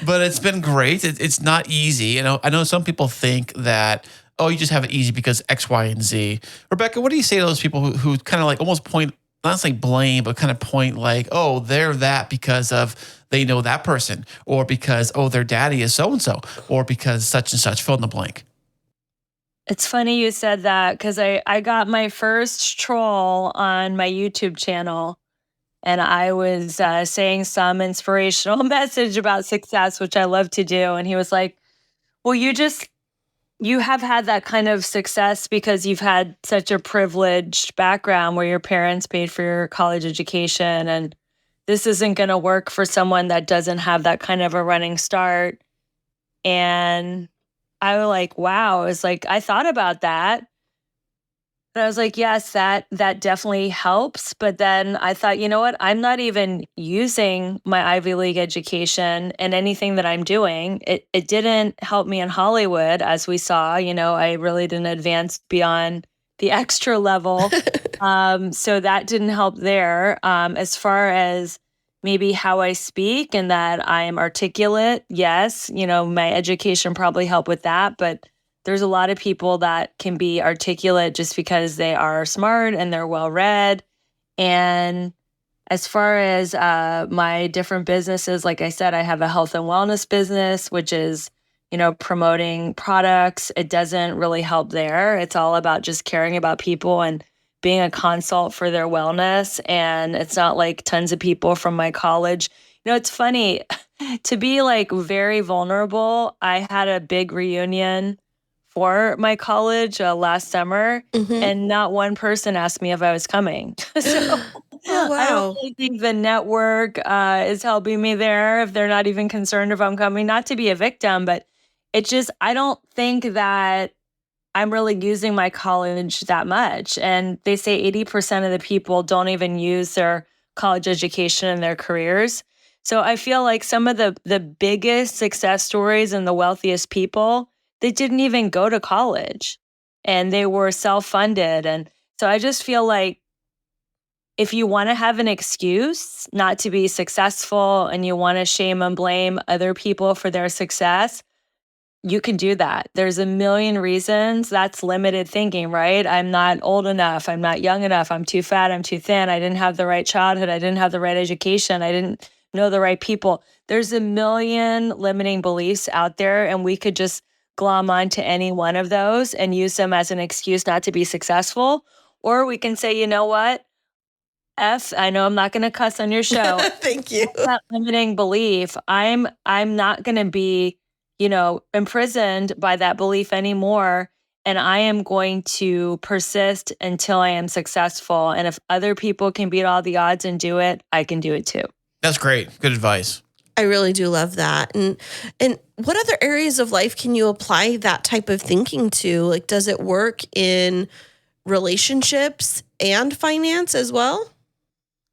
But it's been great. It's not easy. I know some people think that, you just have it easy because X, Y, and Z. Rebecca, what do you say to those people who kind of like almost point, not say blame, but kind of point like, they're that because of they know that person, or because, their daddy is so-and-so, or because such and such, fill in the blank? It's funny you said that, because I got my first troll on my YouTube channel, and I was saying some inspirational message about success, which I love to do. And he was like, well, you have had that kind of success because you've had such a privileged background where your parents paid for your college education, and this isn't going to work for someone that doesn't have that kind of a running start. And I was like, wow. I was like, I thought about that. And I was like, yes, that definitely helps. But then I thought, you know what? I'm not even using my Ivy League education in anything that I'm doing. It didn't help me in Hollywood, as we saw. I really didn't advance beyond the extra level. So that didn't help there. As far as maybe how I speak and that I am articulate, yes, my education probably helped with that. But there's a lot of people that can be articulate just because they are smart and they're well-read. And as far as my different businesses, like I said, I have a health and wellness business, which is, promoting products. It doesn't really help there. It's all about just caring about people and being a consult for their wellness. And it's not like tons of people from my college. It's funny to be like very vulnerable. I had a big reunion for my college last summer, and not one person asked me if I was coming. So Oh, I don't wow. really think the network is helping me there if they're not even concerned if I'm coming. Not to be a victim, but it's just, I don't think that I'm really using my college that much. And they say 80% of the people don't even use their college education in their careers. So I feel like some of the biggest success stories and the wealthiest people, they didn't even go to college and they were self-funded. And so I just feel like if you want to have an excuse not to be successful and you want to shame and blame other people for their success, you can do that. There's a million reasons. That's limited thinking, right? I'm not old enough. I'm not young enough. I'm too fat. I'm too thin. I didn't have the right childhood. I didn't have the right education. I didn't know the right people. There's a million limiting beliefs out there, and we could just glom onto any one of those and use them as an excuse not to be successful. Or we can say, you know what? I know I'm not going to cuss on your show. Thank you. That limiting belief, I'm not going to be, imprisoned by that belief anymore, and I am going to persist until I am successful. And if other people can beat all the odds and do it, I can do it too. That's great. Good advice. I really do love that. And what other areas of life can you apply that type of thinking to? Like, does it work in relationships and finance as well?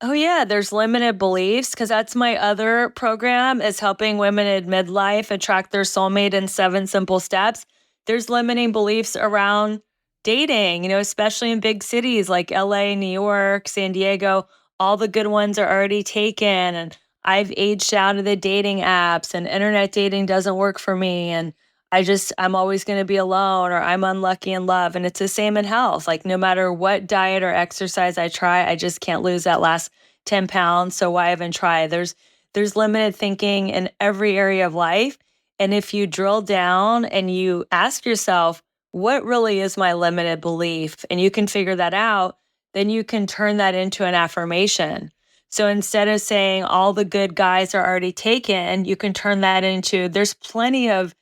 Oh yeah, there's limited beliefs because that's my other program is helping women in midlife attract their soulmate in 7 simple steps. There's limiting beliefs around dating, especially in big cities like LA, New York, San Diego. All the good ones are already taken, and I've aged out of the dating apps, and internet dating doesn't work for me, and I'm always going to be alone, or I'm unlucky in love. And it's the same in health. Like no matter what diet or exercise I try, I just can't lose that last 10 pounds. So why even try? There's limited thinking in every area of life. And if you drill down and you ask yourself, what really is my limited belief? And you can figure that out, then you can turn that into an affirmation. So instead of saying all the good guys are already taken, you can turn that into there's plenty of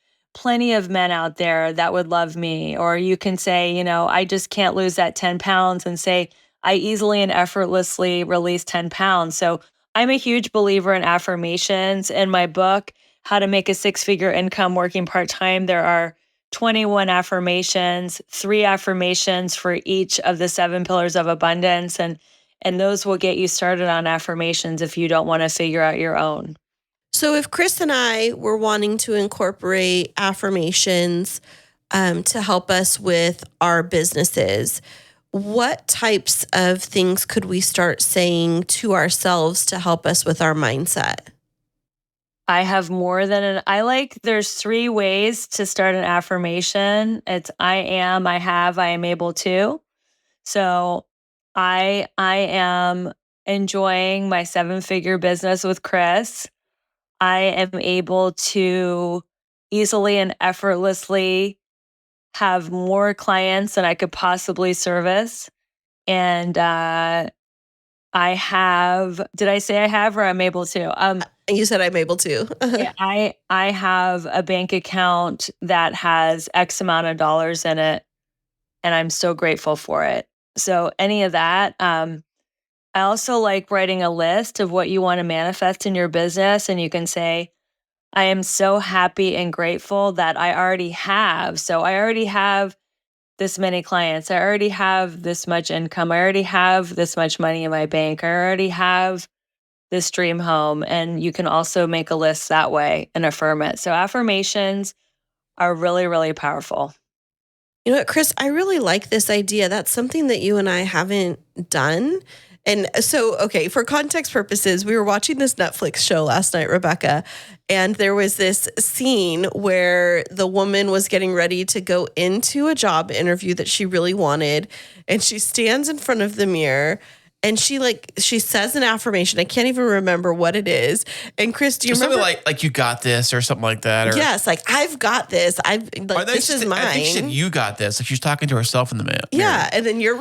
men out there that would love me. Or you can say, I just can't lose that 10 pounds and say, I easily and effortlessly release 10 pounds. So I'm a huge believer in affirmations. In my book, How to Make a 6-Figure Income Working Part-Time, there are 21 affirmations, 3 affirmations for each of the 7 pillars of abundance. And those will get you started on affirmations if you don't want to figure out your own. So if Kris and I were wanting to incorporate affirmations to help us with our businesses, what types of things could we start saying to ourselves to help us with our mindset? I have more than there's 3 ways to start an affirmation. It's I am, I have, I am able to. So I am enjoying my 7-figure business with Kris. I am able to easily and effortlessly have more clients than I could possibly service. And I have, did I say I have or I'm able to? You said I'm able to. Yeah, I have a bank account that has X amount of dollars in it, and I'm so grateful for it. So any of that. I also like writing a list of what you want to manifest in your business, and you can say, I am so happy and grateful that I already have. So I already have this many clients. I already have this much income. I already have this much money in my bank. I already have this dream home. And you can also make a list that way and affirm it. So affirmations are really, really powerful. You know what, Kris, I really like this idea. That's something that you and I haven't done. And so, okay, for context purposes, we were watching this Netflix show last night, Rebecca, and there was this scene where the woman was getting ready to go into a job interview that she really wanted, and she stands in front of the mirror and she says an affirmation. I can't even remember what it is. And Kris, do you remember? Something like you got this or something like that? Or, yes, like I've got this. This is mine. I think she said you got this. Like she's talking to herself in the mirror. Yeah, and then your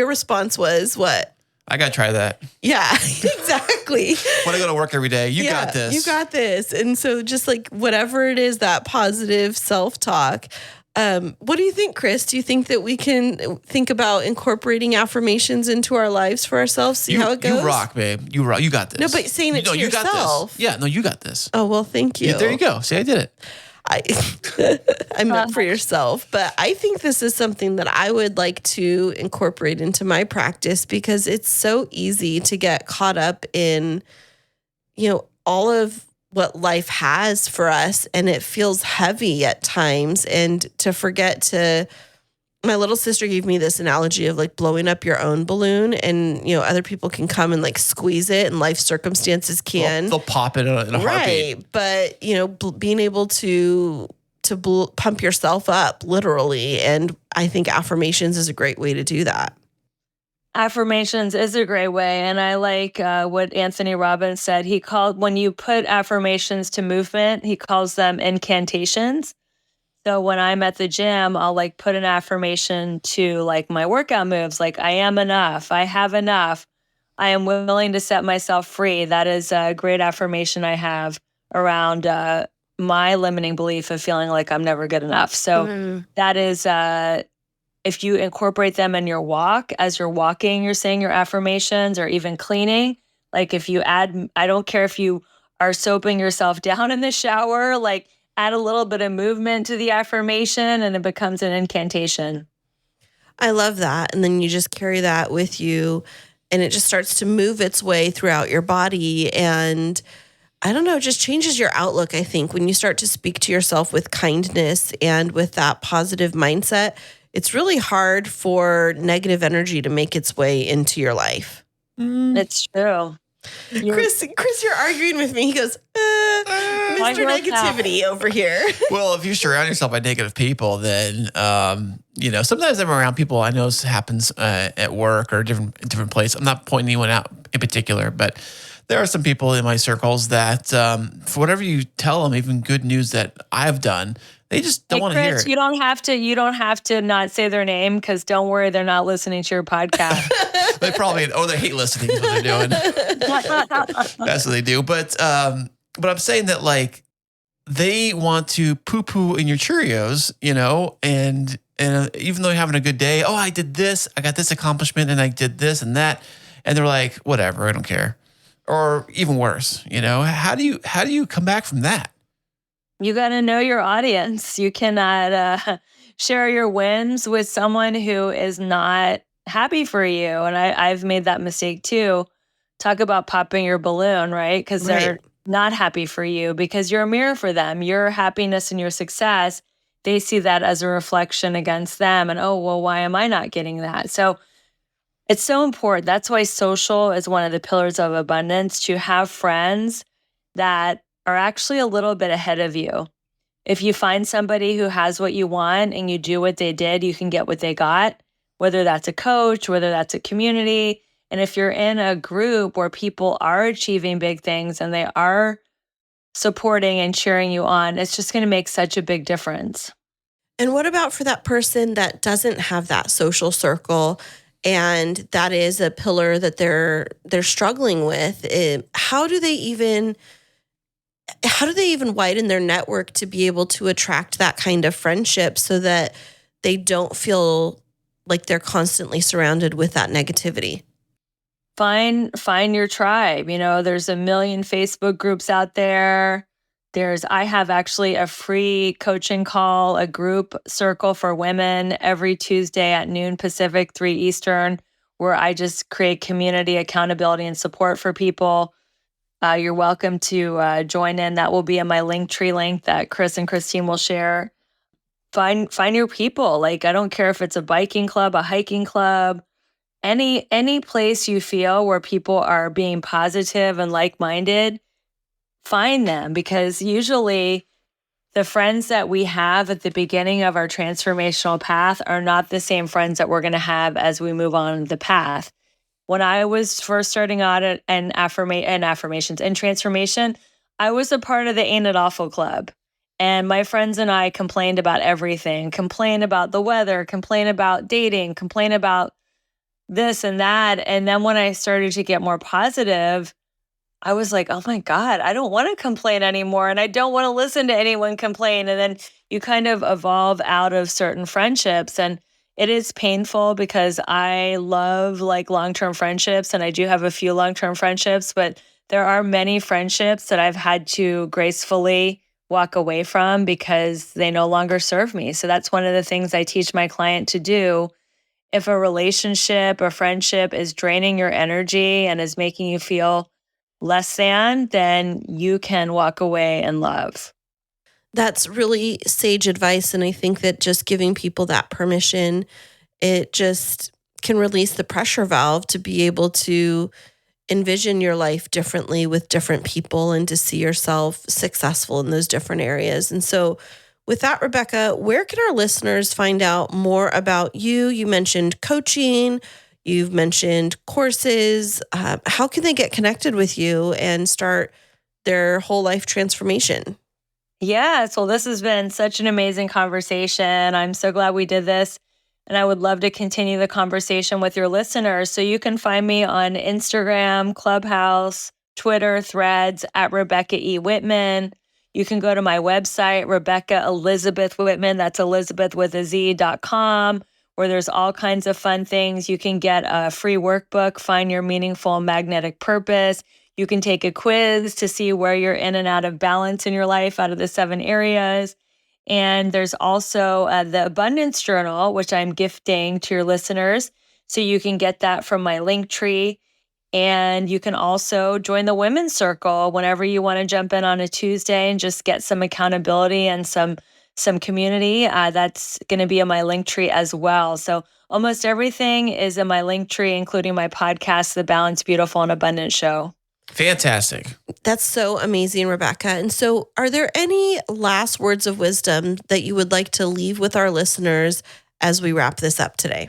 response was what? I got to try that. Yeah, exactly. When I go to work every day, you got this. You got this. And so just like whatever it is, that positive self-talk, What do you think, Kris? Do you think that we can think about incorporating affirmations into our lives for ourselves? See how it goes? You rock, babe. You rock. You got this. No, but saying it to you got yourself. this. Yeah, no, you got this. Oh, well, thank you. There you go. See, I did it. I meant for yourself, but I think this is something that I would like to incorporate into my practice because it's so easy to get caught up in, all of what life has for us, and it feels heavy at times, and to forget to. My little sister gave me this analogy of like blowing up your own balloon, and other people can come and like squeeze it, and life circumstances can. They'll pop it in a heartbeat. Right, but being able to pump yourself up literally, and I think affirmations is a great way to do that. Affirmations is a great way. And I like what Anthony Robbins said. He called, when you put affirmations to movement, he calls them incantations. So when I'm at the gym, I'll like put an affirmation to like my workout moves, like I am enough, I have enough, I am willing to set myself free. That is a great affirmation I have around my limiting belief of feeling like I'm never good enough. So that is, if you incorporate them in your walk, as you're walking, you're saying your affirmations, or even cleaning. Like if you add, I don't care if you are soaping yourself down in the shower, like add a little bit of movement to the affirmation and it becomes an incantation. I love that. And then you just carry that with you and it just starts to move its way throughout your body. And I don't know, it just changes your outlook, I think, when you start to speak to yourself with kindness and with that positive mindset. It's really hard for negative energy to make its way into your life. It's true. Kris, you're arguing with me. He goes, Mr. Negativity over here. Well, if you surround yourself by negative people, then, sometimes I'm around people I know this happens at work or different place. I'm not pointing anyone out in particular, but there are some people in my circles that for whatever you tell them, even good news that I've done, they just don't want to hear it. You don't have to not say their name, because don't worry, they're not listening to your podcast. They probably, they hate listening is what they're doing. That's what they do. But I'm saying that like they want to poo-poo in your Cheerios, and even though you're having a good day, I did this, I got this accomplishment, and I did this and that, and they're like, whatever, I don't care. Or even worse, how do you come back from that? You got to know your audience. You cannot share your wins with someone who is not happy for you. And I've made that mistake too. Talk about popping your balloon, right? Because they're not happy for you, because you're a mirror for them. Your happiness and your success, they see that as a reflection against them. And, why am I not getting that? So it's so important. That's why social is one of the pillars of abundance, to have friends that are actually a little bit ahead of you. If you find somebody who has what you want and you do what they did, you can get what they got, whether that's a coach, whether that's a community. And if you're in a group where people are achieving big things and they are supporting and cheering you on, it's just going to make such a big difference. And what about for that person that doesn't have that social circle, and that is a pillar that they're struggling with? How do they even widen their network to be able to attract that kind of friendship so that they don't feel like they're constantly surrounded with that negativity? Find your tribe. There's a million Facebook groups out there. I have actually a free coaching call, a group circle for women every Tuesday at noon Pacific, 3 Eastern, where I just create community, accountability, and support for people. You're welcome to join in. That will be in my Linktree link that Kris and Christine will share. Find your people. Like, I don't care if it's a biking club, a hiking club, any place you feel where people are being positive and like-minded, find them, because usually the friends that we have at the beginning of our transformational path are not the same friends that we're going to have as we move on the path. When I was first starting out in affirmations and transformation, I was a part of the Ain't It Awful Club. And my friends and I complained about everything, complain about the weather, complain about dating, complain about this and that. And then when I started to get more positive, I was like, oh my God, I don't want to complain anymore. And I don't want to listen to anyone complain. And then you kind of evolve out of certain friendships. And it is painful because I love like long term friendships. And I do have a few long term friendships, but there are many friendships that I've had to gracefully walk away from because they no longer serve me. So that's one of the things I teach my client to do. If a relationship, a friendship is draining your energy and is making you feel less than, then you can walk away and love. That's really sage advice. And I think that just giving people that permission, it just can release the pressure valve to be able to envision your life differently with different people and to see yourself successful in those different areas. And so, with that, Rebecca, where can our listeners find out more about you? You mentioned coaching, you've mentioned courses. How can they get connected with you and start their whole life transformation? Yes, well, this has been such an amazing conversation. I'm so glad we did this. And I would love to continue the conversation with your listeners. So you can find me on Instagram, Clubhouse, Twitter, Threads at Rebecca E. Whitman. You can go to my website, Rebecca Elizabeth Whitman, that's Elizabeth with a Z.com, where there's all kinds of fun things. You can get a free workbook, Find Your Meaningful Magnetic Purpose. You can take a quiz to see where you're in and out of balance in your life out of the 7 areas. And there's also the Abundance Journal, which I'm gifting to your listeners. So you can get that from my link tree. And you can also join the Women's Circle whenever you want to jump in on a Tuesday and just get some accountability and some community. That's going to be in my link tree as well. So almost everything is in my link tree, including my podcast, The Balanced, Beautiful, and Abundant Show. Fantastic. That's so amazing, Rebecca. And so, are there any last words of wisdom that you would like to leave with our listeners as we wrap this up today?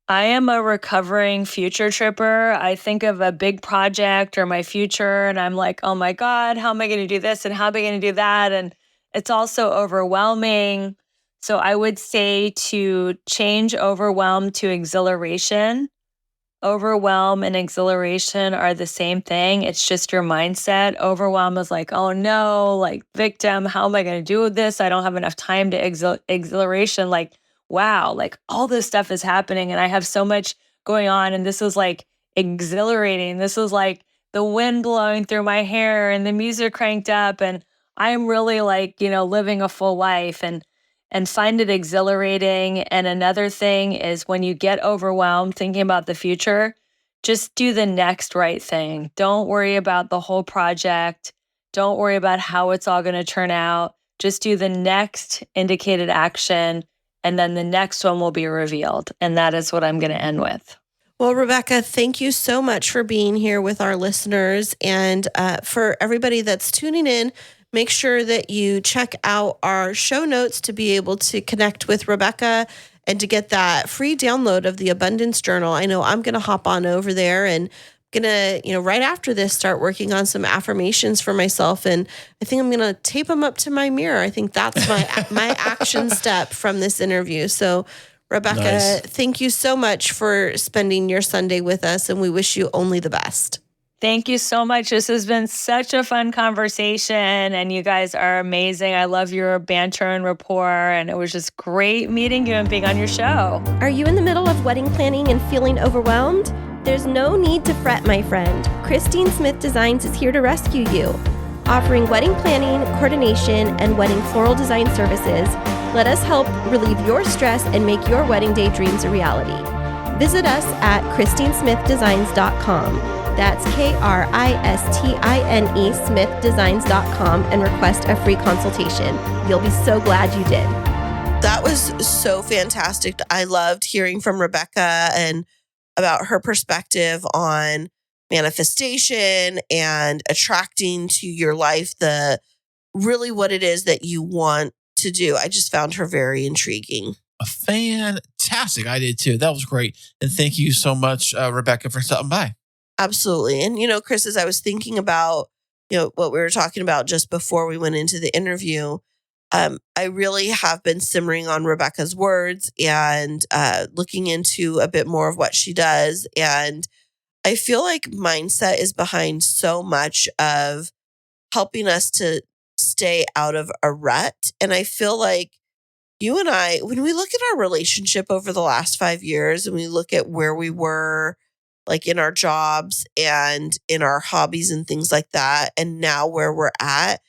I am a recovering future tripper. I think of a big project or my future, and I'm like, oh my God, how am I going to do this? And how am I going to do that? And it's also overwhelming. So I would say to change overwhelm to exhilaration. Overwhelm and exhilaration are the same thing. It's just your mindset. Overwhelm is like, oh no, like victim, how am I going to do this? I don't have enough time to exhilaration. Like, wow, like all this stuff is happening and I have so much going on. And this is like exhilarating. This is like the wind blowing through my hair and the music cranked up. And I'm really like, living a full life and find it exhilarating. And another thing is when you get overwhelmed thinking about the future, just do the next right thing. Don't worry about the whole project. Don't worry about how it's all going to turn out. Just do the next indicated action, and then the next one will be revealed. And that is what I'm going to end with. Well, Rebecca, thank you so much for being here with our listeners. And for everybody that's tuning in, make sure that you check out our show notes to be able to connect with Rebecca and to get that free download of the Abundance Journal. I know I'm going to hop on over there and going to, right after this, start working on some affirmations for myself. And I think I'm going to tape them up to my mirror. I think that's my action step from this interview. So Rebecca, Nice. Thank you so much for spending your Sunday with us, and we wish you only the best. Thank you so much. This has been such a fun conversation, and you guys are amazing. I love your banter and rapport, and it was just great meeting you and being on your show. Are you in the middle of wedding planning and feeling overwhelmed? There's no need to fret, my friend. Christine Smith Designs is here to rescue you. Offering wedding planning, coordination, and wedding floral design services, let us help relieve your stress and make your wedding day dreams a reality. Visit us at christinesmithdesigns.com. That's KRISTINE smithdesigns.com and request a free consultation. You'll be so glad you did. That was so fantastic. I loved hearing from Rebecca and about her perspective on manifestation and attracting to your life really what it is that you want to do. I just found her very intriguing. Fantastic. I did too. That was great. And thank you so much, Rebecca, for stopping by. Absolutely. And, Kris, as I was thinking about, what we were talking about just before we went into the interview, I really have been simmering on Rebecca's words and looking into a bit more of what she does. And I feel like mindset is behind so much of helping us to stay out of a rut. And I feel like you and I, when we look at our relationship over the last 5 years and we look at where we were, like in our jobs and in our hobbies and things like that, and now where we're at,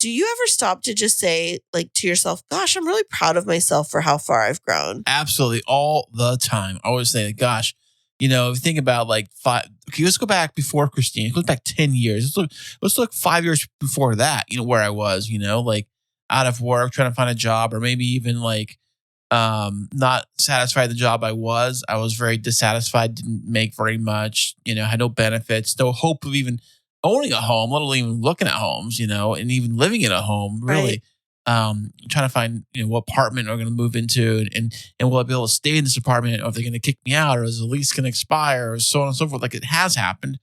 do you ever stop to just say, like, to yourself, gosh, I'm really proud of myself for how far I've grown? Absolutely. All the time. I always say, gosh, if you think about like let's go back before Christine. Let's go back 10 years. Let's look 5 years before that, where I was, like out of work, trying to find a job, or maybe even like not satisfied with the job I was very dissatisfied, didn't make very much, had no benefits, no hope of even owning a home, let alone even looking at homes, and even living in a home, really. Right. Trying to find, what apartment I'm going to move into, and will I be able to stay in this apartment, or if they're going to kick me out, or is the lease going to expire, or so on and so forth. Like it has happened.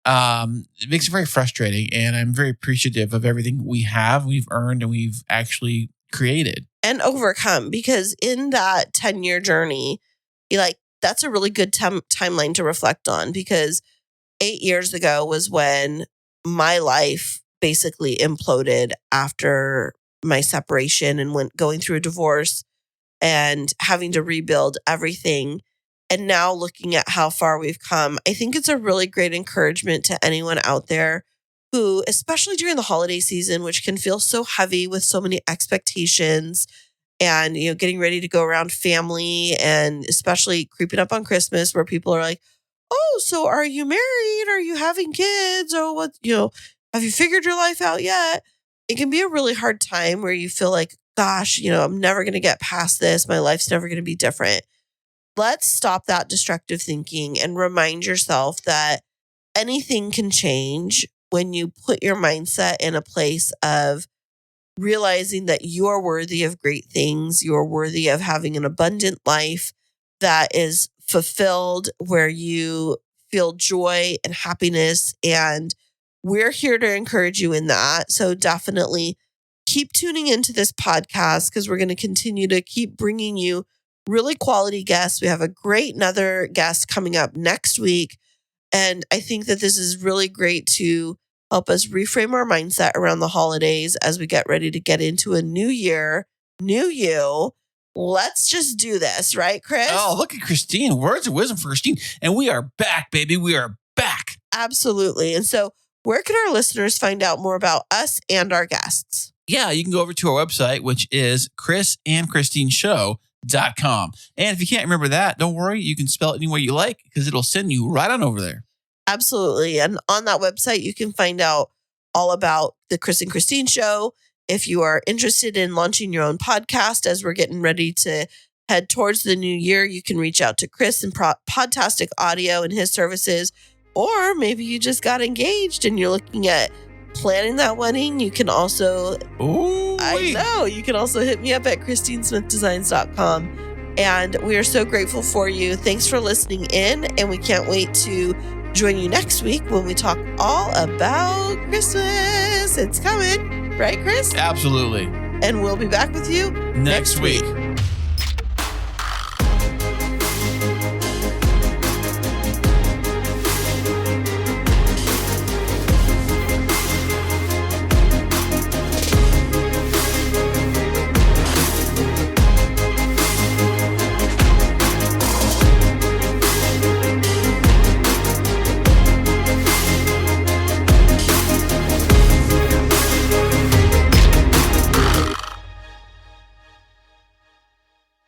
It makes it very frustrating, and I'm very appreciative of everything we've earned, and we've actually created and overcome, because in that 10-year journey, that's a really good timeline to reflect on, because 8 years ago was when my life basically imploded after my separation and going through a divorce and having to rebuild everything. And now looking at how far we've come, I think it's a really great encouragement to anyone out there who, especially during the holiday season, which can feel so heavy with so many expectations and, getting ready to go around family, and especially creeping up on Christmas where people are like, oh, so are you married? Are you having kids? Oh, what, have you figured your life out yet? It can be a really hard time where you feel like, gosh, I'm never going to get past this. My life's never going to be different. Let's stop that destructive thinking and remind yourself that anything can change when you put your mindset in a place of realizing that you're worthy of great things. You're worthy of having an abundant life that is fulfilled, where you feel joy and happiness. And we're here to encourage you in that. So definitely keep tuning into this podcast, because we're going to continue to keep bringing you really quality guests. We have a great another guest coming up next week. And I think that this is really great to help us reframe our mindset around the holidays as we get ready to get into a new year, new you. Let's just do this, right, Kris? Oh, look at Christine. Words of wisdom for Christine. And we are back, baby. We are back. Absolutely. And so where can our listeners find out more about us and our guests? Yeah, you can go over to our website, which is chrisandchristineshow.com. And if you can't remember that, don't worry. You can spell it any way you like, because it'll send you right on over there. Absolutely. And on that website, you can find out all about the Kris and Christine Show. If you are interested in launching your own podcast, as we're getting ready to head towards the new year, you can reach out to Kris and Podtastic Audio and his services. Or maybe you just got engaged and you're looking at planning that wedding. You can also, you can also hit me up at christinesmithdesigns.com. And we are so grateful for you. Thanks for listening in. And we can't wait to join you next week when we talk all about Christmas. It's coming, right, Kris? Absolutely. And we'll be back with you next week.